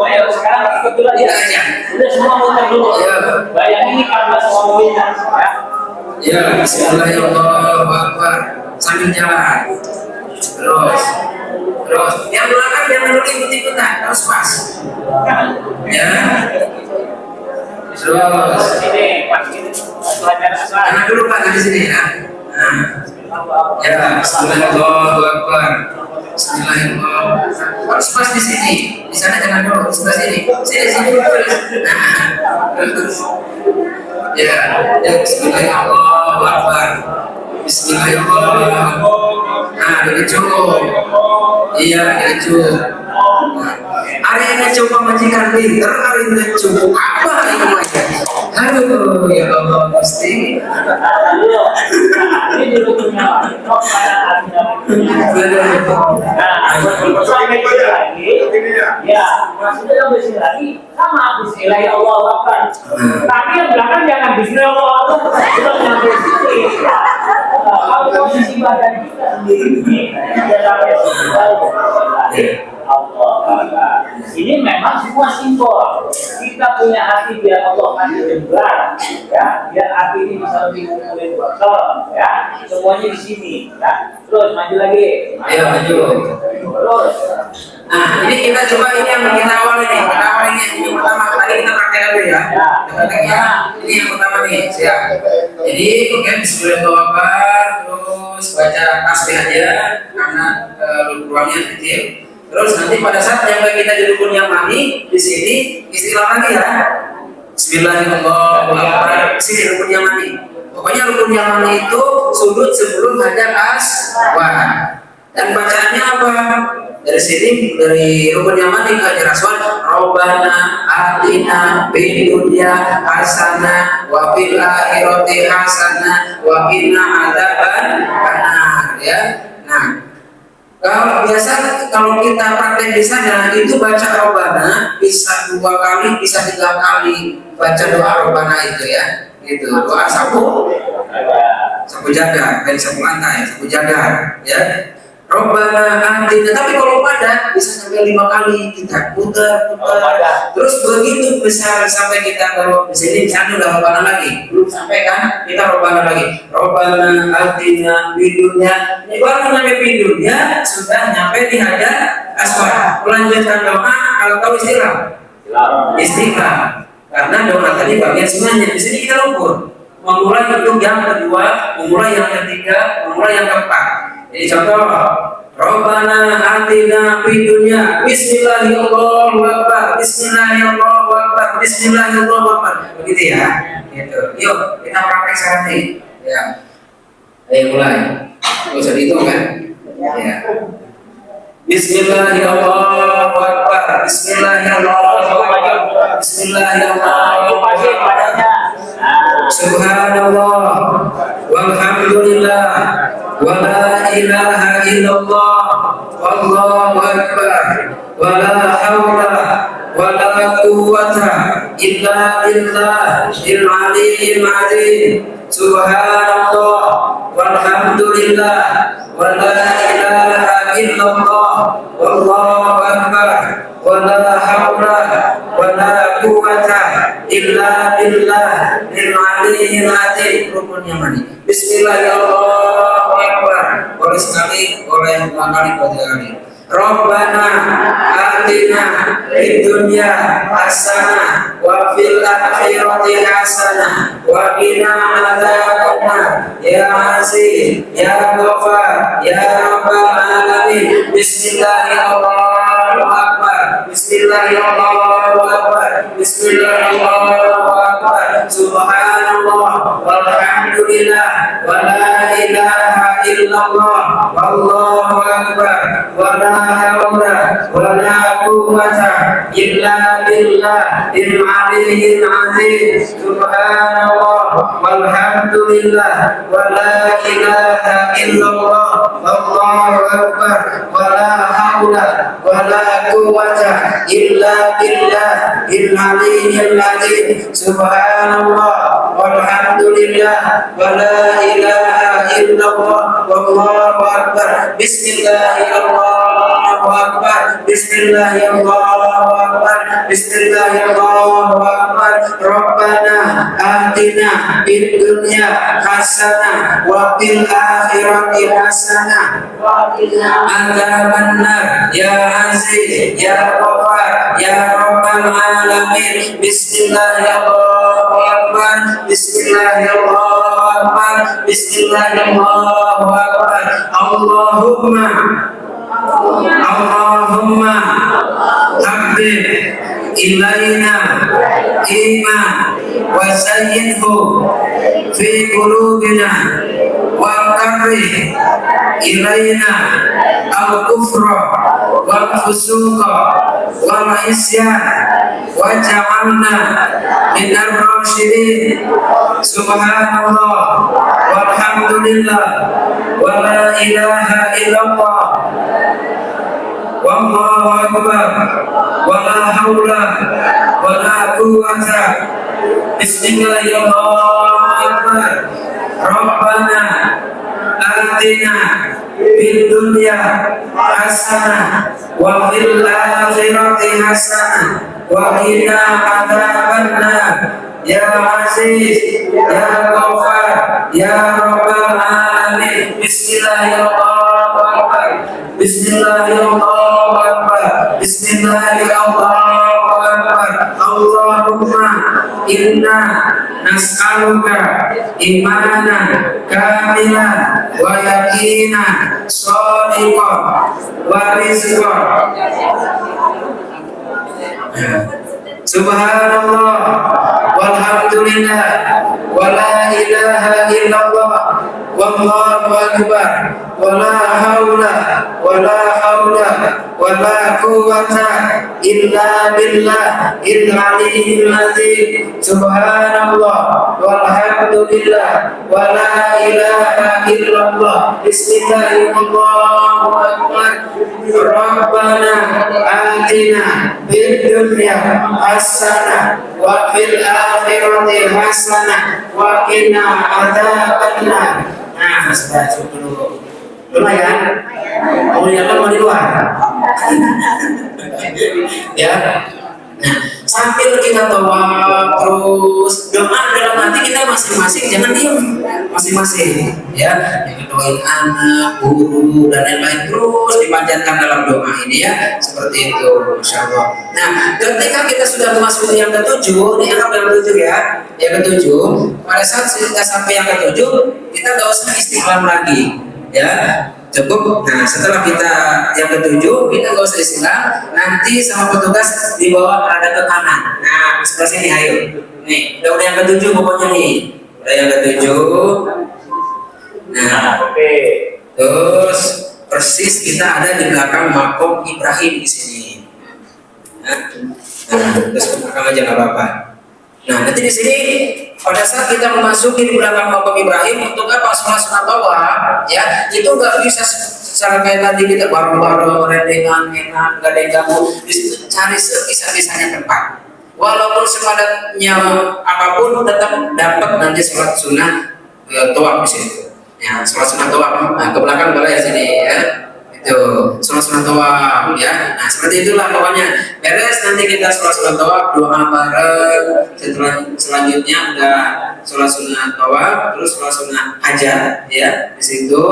Ayo sekarang ikut dulu aja. Udah semua muter dulu. Bayangin ini karena semua mobilnya. Ya, Bismillahirrahmanirrahim. Sambil jalan. Terus. Yang belakang jangan dulu ikut-ikutan, harus pas. Ya. Terus. Sini, pas ini. Pelajaran asal. Anak dulu Pak di sini ya. Nah. Ya, Bismillahirrahmanirrahim. Bismillahirrahmanirrahim. Harus pas di sini. Di sana jangan dulu, di sebelah sini. Sini dulu. Terus. Ya, Bismillahirrahmanirrahim. Bismillahirrahmanirrahim. Nah, dari cukup. Iya, dari cukup. Hari ini coba majikan pinter, hari ini cukup apa ini aja. Aduh, ya Allah, Gusti. Ini dulu punya sampai lagi. Ya, maksudnya bersih lagi sama Bismillahirrahmanirrahim. Tapi yang belakang jangan Bismillahirrahmanirrahim. Sampai sini. Kalau posisi badan kita sendiri, Allah. Ini memang semua simbol. Kita punya hati biar Allah kasih jembran, ya. Biar hati ini bisa lebih mengumpulin botol, ya. Semuanya di sini, ya. Terus maju lagi. Ayo maju. Terus. Nah, ini kita coba ini yang kita awal ini. Kita awal ini yang pertama. Tadi kita praktek dulu ya. Praktek ya. Ini yang pertama nih. Siap. Jadi, oke, bismillahirrahmanirrahim. Terus baca tasbih aja karena ruangnya kecil. Terus nanti pada saat yang kita di rukun yang mani di sini istilah lagi ya. Bismillahirrahmanirrahim. Sini rukun yang mani. Pokoknya rukun yang mani itu sudut sebelum hajar aswad. Dan bacaannya apa? Dari sini dari rukun yang mani ke hajar aswad. Rabbana atina fid dunya hasanah wa fil akhirati hasanah wa qina adzabannar ya. Nah, kalau kita praktek di sana itu baca Rabbana bisa 2 kali, bisa 3 kali baca doa Rabbana itu ya. Gitu. Doa sapu jaga, dari sapu lantai, sapu jaga ya. Robbana atina, tapi kalau padat bisa sampai 5 kali kita putar. Terus begitu besar sampai kita kalau di sini misalnya udah Robbana lagi, belum sampai kan kita Robbana lagi. Robbana atina bidunya, ini baru sampai bidunya sudah nyampe di hajar aswad. Melanjutkan doa kalau tahu istighfar. Karena doa tadi bagian semuanya di sini kita ukur. Memulai untuk yang kedua, memulai yang ketiga, memulai yang keempat. Jadi contoh, Rabbana atina fid dunya bismillahirrahmanirrahim, bismillahirrahmanirrahim, bismillahirrahmanirrahim. Begitu ya. Gitu. Yuk, kita praktek sekarang nih. Ya. Ayo mulai. Enggak usah dihitung kan? Ya. Bismillahirrahmanirrahim. Bismillahirrahmanirrahim. Bismillahirrahmanirrahim. Subhanallah walhamdulillah wa la ilaha illallah wallahu akbar wa la hawla wa la quwwata illa billahil aliyyil azim. Subhanallah walhamdulillah wa la ilaha illallah wallahu akbar wa la hawla wa la quwwata illa billahil aliyyil azim. Rukunnya mana? Bismillahirrahmanirrahim. Boleh sekali, boleh 2 kali, 3 kali. Rabbana atina fid dunya hasanah wa fil akhirati hasanah wa qina adzabannar. Ya Aziz, ya Ghafar, ya Rabbal alamin. Bismillahirrahmanirrahim. Bismillahirrahmanirrahim. Bismillahirrahmanirrahim. Subhanallah walhamdulillah wa la ilaha illallah wallahu akbar wa la hawla wa la quwwata illa billahil aliyyil azim. Subhanallah walhamdulillah wa la ilaha illallah wallahu akbar wa la hawla wa la quwwata illa billahil aliyyil azim. Subhanallah walhamdulillah wa la ilaha illallah wallahu akbar. Bismillahirrahmanirrahim. Bismillahirrahmanirrahim. Bismillahirrahmanirrahim. Rabbana atina fid dunya hasanah wa fil akhirati hasanah wa qina adzabannar. Ya Aziz, ya Ghafar, ya Rabbal alamin. Bismillahirrahmanirrahim. Bismillahirrahmanirrahim. Bismillahirrahmanirrahim. Allahumma habib ilaina iman wa sayyidhu fi qulubina wa karrih ilaina al-kufra wal fusuqa wal isyan wa ja'alna minar rasyidin. Subhanallah walhamdulillah wa la ilaha illallah wallahu akbar wa la hawla wa la quwwata. Bismillahirrahmanirrahim. Rabbana atina fid dunya hasanah wa fil akhirati hasanah wa qina adzabannar. Ya Aziz, Ya Ghaffar, Ya Rabbal Alamin. Bismillahirrahmanirrahim. Bismillahirrahmanirrahim. Bismillahirrahmanirrahim. Allahumma inna nas'aluka imanan kamilan wa yaqinan shadiqan wa rizqan. Subhanallah walhamdulillah wa la ilaha illallah wallahu akbar wa la haula wa la quwwata illa billah al-aliyyil azim. Subhanallah walhamdulillah wa la ilaha illallah. Bismillahirrahmanirrahim. Rabbana atina fid dunya hasanah wa fil akhirati hasanah wa qina adzabannar. Nah, sudah cukup dulu. Lumayan. Mau di dalam, mau di luar. Ya. Nah, sambil kita tawaf terus doa dalam hati kita masing-masing, jangan diam, masing-masing ya, yang doain anak, guru dan lain-lain terus dipanjatkan dalam doa ini ya, seperti itu, insya Allah. Nah, ketika kita sudah memasuki yang ketujuh, ini anggap dalam tujuh ya, yang ketujuh, pada saat kita sampai yang ketujuh, kita nggak usah istiqlal lagi ya. Cukup. Nah, setelah kita yang ketujuh, kita nggak usah istilah. Nanti sama petugas dibawa rada ke kanan. Nah, sebelah sini, ayo. Nih, udah yang ketujuh pokoknya nih. Udah yang ketujuh. Nah, oke. Terus persis kita ada di belakang makom Ibrahim di sini. Nah, terus belakang aja nggak apa-apa. Nah, nanti di sini pada saat kita memasuki di belakang makom Ibrahim untuk apa? Sholat sunat tawaf, ya itu nggak bisa secara kayak tadi kita bareng-bareng rendengan enak, nggak ada yang ganggu. Di situ cari sebisa-bisanya tempat. Walaupun sepadatnya apapun tetap dapat nanti sholat sunat tawaf di situ. Ya, sholat sunat tawaf. Nah, ke belakang boleh ya sini ya. Itu sholat sunat tawaf ya. Nah, seperti itulah pokoknya. Beres nanti kita sholat sunat tawaf, doa bareng. Selanjutnya udah sholat sunat tawaf, terus sholat sunat hajat ya di situ.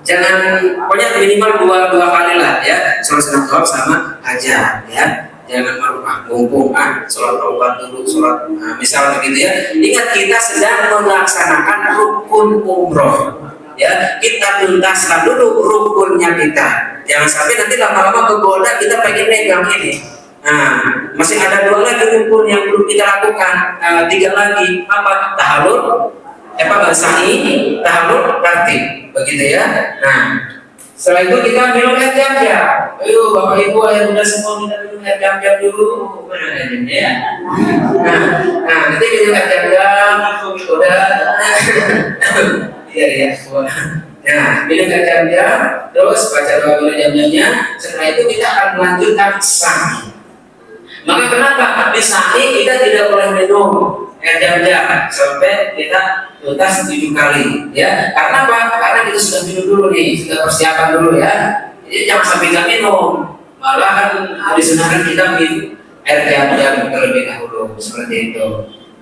Jangan, pokoknya minimal dua kali lah ya, sholat sunat tawaf sama hajat ya. Jangan marufah mumpung sholat tawaf dulu, sholat misal begitu ya. Ingat kita sedang melaksanakan rukun umroh. Ya, kita tuntaskan dulu rukunnya kita. Jangan sampai nanti lama-lama kegoda kita pengen megang ini. Nah, masih ada 2 lagi rukun yang belum kita lakukan. 3 lagi apa? Tahallul, sa'i, tahallul, tertib. Begitu ya. Nah, setelah itu kita minum air jam-jam. Ayo Bapak Ibu, ayo udah semua kita minum air jam-jam dulu. Ya. Nah, nanti minum air jam-jam, udah. Iya. Nah, minum air jam-jam, terus baca doa minum jam-jamnya. Setelah itu kita akan melanjutkan sa'i. Maka kenapa di sa'i kita tidak boleh minum air jam-jam sampai kita tuntas 7 kali, ya? Karena apa? Karena kita sudah minum dulu nih, sudah persiapan dulu ya. Jadi jangan sampai nggak minum. Malah kan disunahkan kita minum air jam-jam terlebih dahulu, seperti itu.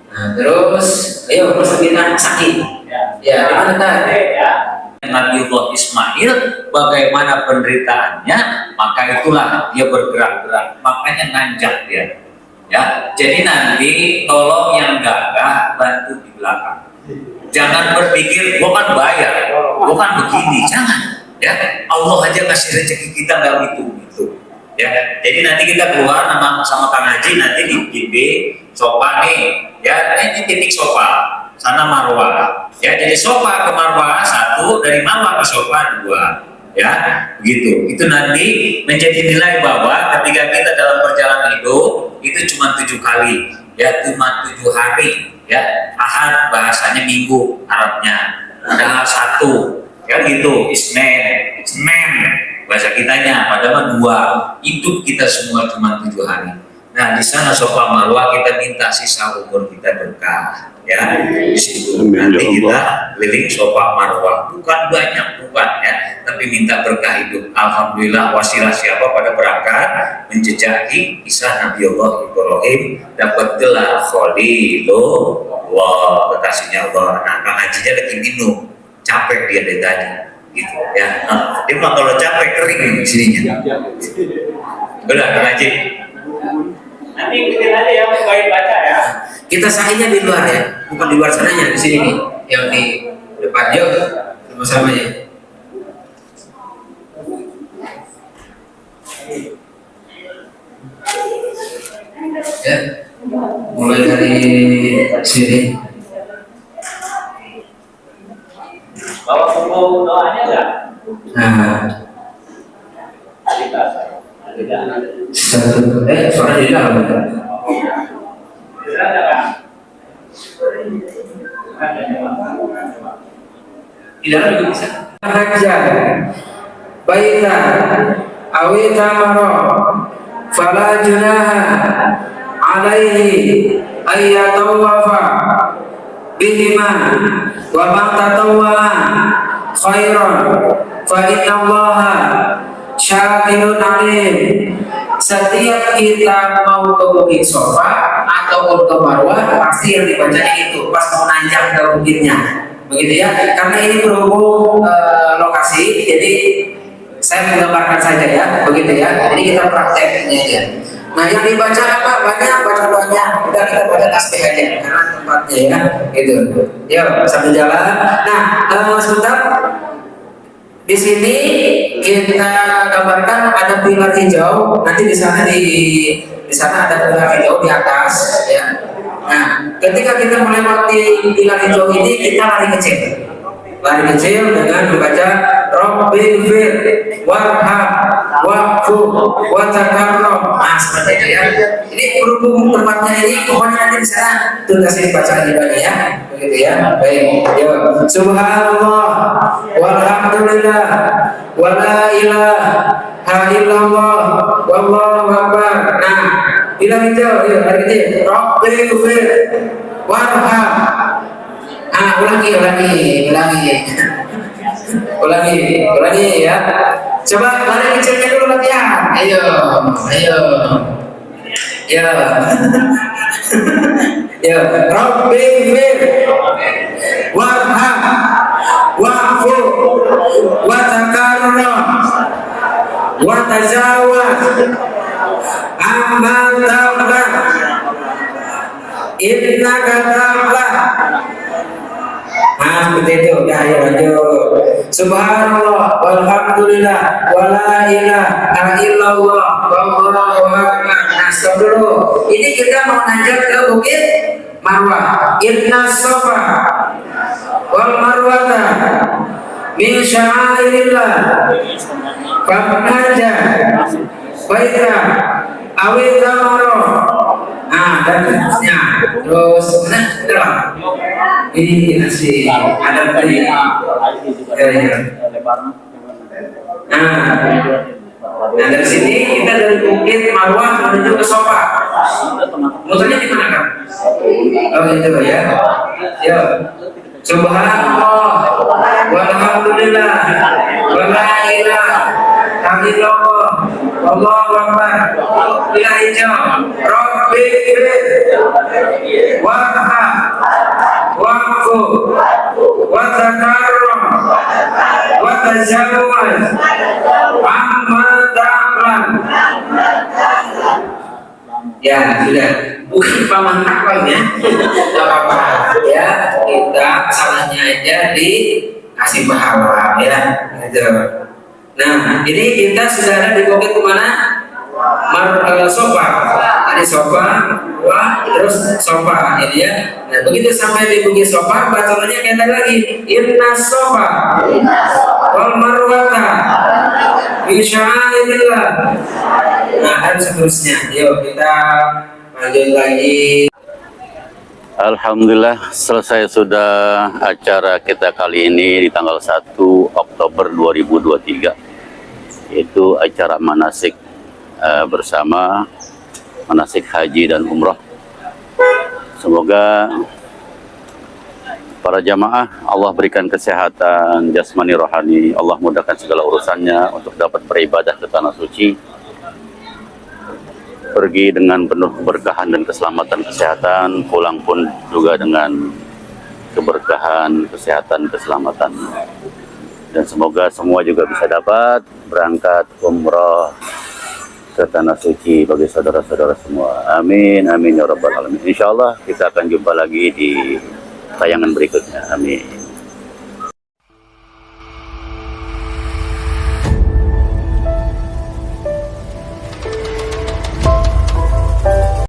Nah, terus, ayo kita sa'i. Ya, gimana tadi? Nabiullah Ismail bagaimana penderitaannya, maka itulah dia bergerak-gerak, makanya nanjak dia. Ya, jadi nanti tolong yang gagah bantu di belakang. Jangan berpikir gua kan bayar, gua kan begini, jangan. Ya, Allah aja kasih rezeki kita nggak gitu. Ya, jadi nanti kita keluar sama Kang Haji nanti di GB sofa nih, ya ini titik sofa. Sana Marwah, ya jadi sofa ke Marwah 1, dari Marwah ke sofa 2, ya begitu. Itu nanti menjadi nilai bahwa ketika kita dalam perjalanan itu cuma 7 kali, ya cuma 7 hari, ya Ahad bahasanya minggu Arabnya, tanggal 1, ya gitu, Isnin bahasa kitanya, padahal 2, hidup kita semua cuma 7 hari. Nah di sana sofa Marwah kita minta sisa umur kita berkah, ya di situ nanti kita keliling sofa Marwah, bukan banyak, bukan ya, minta berkah hidup. Alhamdulillah wasilah siapa pada berangkat menjejaki kisah Nabi Allah Ibrahim, dapat gelar Khalilullah, kekasihnya Allah. Nah, Kang Hajinya lagi minum, capek dia dari tadi, gitu ya. Dia mah kalau capek kering sininya. Udah, Kang Haji. Nanti ikutin aja ya, baik baca ya. Kita sahinya di luar ya, bukan di luar sananya, di sini nih, yang di depan. Yuk, sama-sama ya. Ya, mulai dari sini. Bawa buku doanya enggak? Nah, Tidak. satu, suara di dalam. Di dalam juga bisa. Hajar, baita, awita maro, fala junaha, alaihi, ayyatawafa, bihima, wa man tatawwa khairan, fa inna allaha syakirun alim. Setiap kita mau ke Bukit Sofa ataupun ke Marwah, pasti yang dibaca itu pas mau nanjak ke bukitnya, begitu ya. Karena ini berhubung lokasi, jadi saya menggambarkan saja ya, begitu ya. Jadi kita prakteknya aja. Nah, yang dibaca apa? Banyak baca doanya. Udah kita baca tasbih aja karena tempatnya ya, gitu. Yuk sambil jalan. Nah, sebentar. Di sini kita gambarkan ada pilar hijau. Nanti di sana ada pilar hijau di atas, ya. Nah, ketika kita melewati pilar hijau ini, kita lari kecil dengan membaca Rabbil fir warham wa'fu wa takarram. Nah, seperti itu ya. Ini berhubung tempatnya ini, pokoknya nanti di sana tuntasin bacaan ibadahnya ya. Begitu ya. Baik. Yuk. Subhanallah walhamdulillah wala ilaha illallah wallahu akbar. Nah, pilar hijau, yuk lari kecil. Rabbil fir warham. Ah, ulangi ya. Coba lari kecilnya dulu latihan. Ayo. Ya. Ya, Rabbil fir warham wa'fu wa takarram wa tajawaz amma ta'ala innaka ta'ala. Nah, seperti itu. Udah, ayo lanjut. Subhanallah walhamdulillah wala ilaha illallah wallahu akbar. Nah, stop dulu. Ini kita mau nanjak ke Bukit Marwah. Inna safa wal marwata min sya'airillah faman haja baita awil tamaro. Nah, dan seterusnya. Terus ini masih ada tadi. Nah, dari sini kita dari Bukit Marwah menuju ke Sofa. Muternya di mana kan? Oh itu ya. Ya. Subhanallah walhamdulillah wala ilaha illallah wallahu akbar. Bila hijau Rabbil fir warham wa'fu wa takarram wa tajawaz amma ta'lam. Ya sudah, bukan paman takwan ya, tidak apa-apa ya, kita salahnya aja dikasih pahala ya, gitu. Nah, ini kita sudah ada di Bukit mana? Sofa, ada Sofa, wah, terus Sofa, ini ya. Nah, begitu sampai di Bukit Sofa, bacanya kayak lagi, Inna Sofa, wal Marwata, Insyaallah. Nah, dan seterusnya. Yuk kita lanjut lagi. Alhamdulillah selesai sudah acara kita kali ini di tanggal 1 Oktober 2023, yaitu acara manasik bersama manasik haji dan umroh. Semoga Para jamaah, Allah berikan kesehatan jasmani rohani, Allah mudahkan segala urusannya untuk dapat beribadah ke tanah suci, pergi dengan penuh keberkahan dan keselamatan kesehatan, pulang pun juga dengan keberkahan, kesehatan, keselamatan. Dan semoga semua juga bisa dapat berangkat umrah ke tanah suci bagi saudara-saudara semua. Amin, amin ya rabbal alamin. Insyaallah kita akan jumpa lagi di tayangan berikutnya. Amin.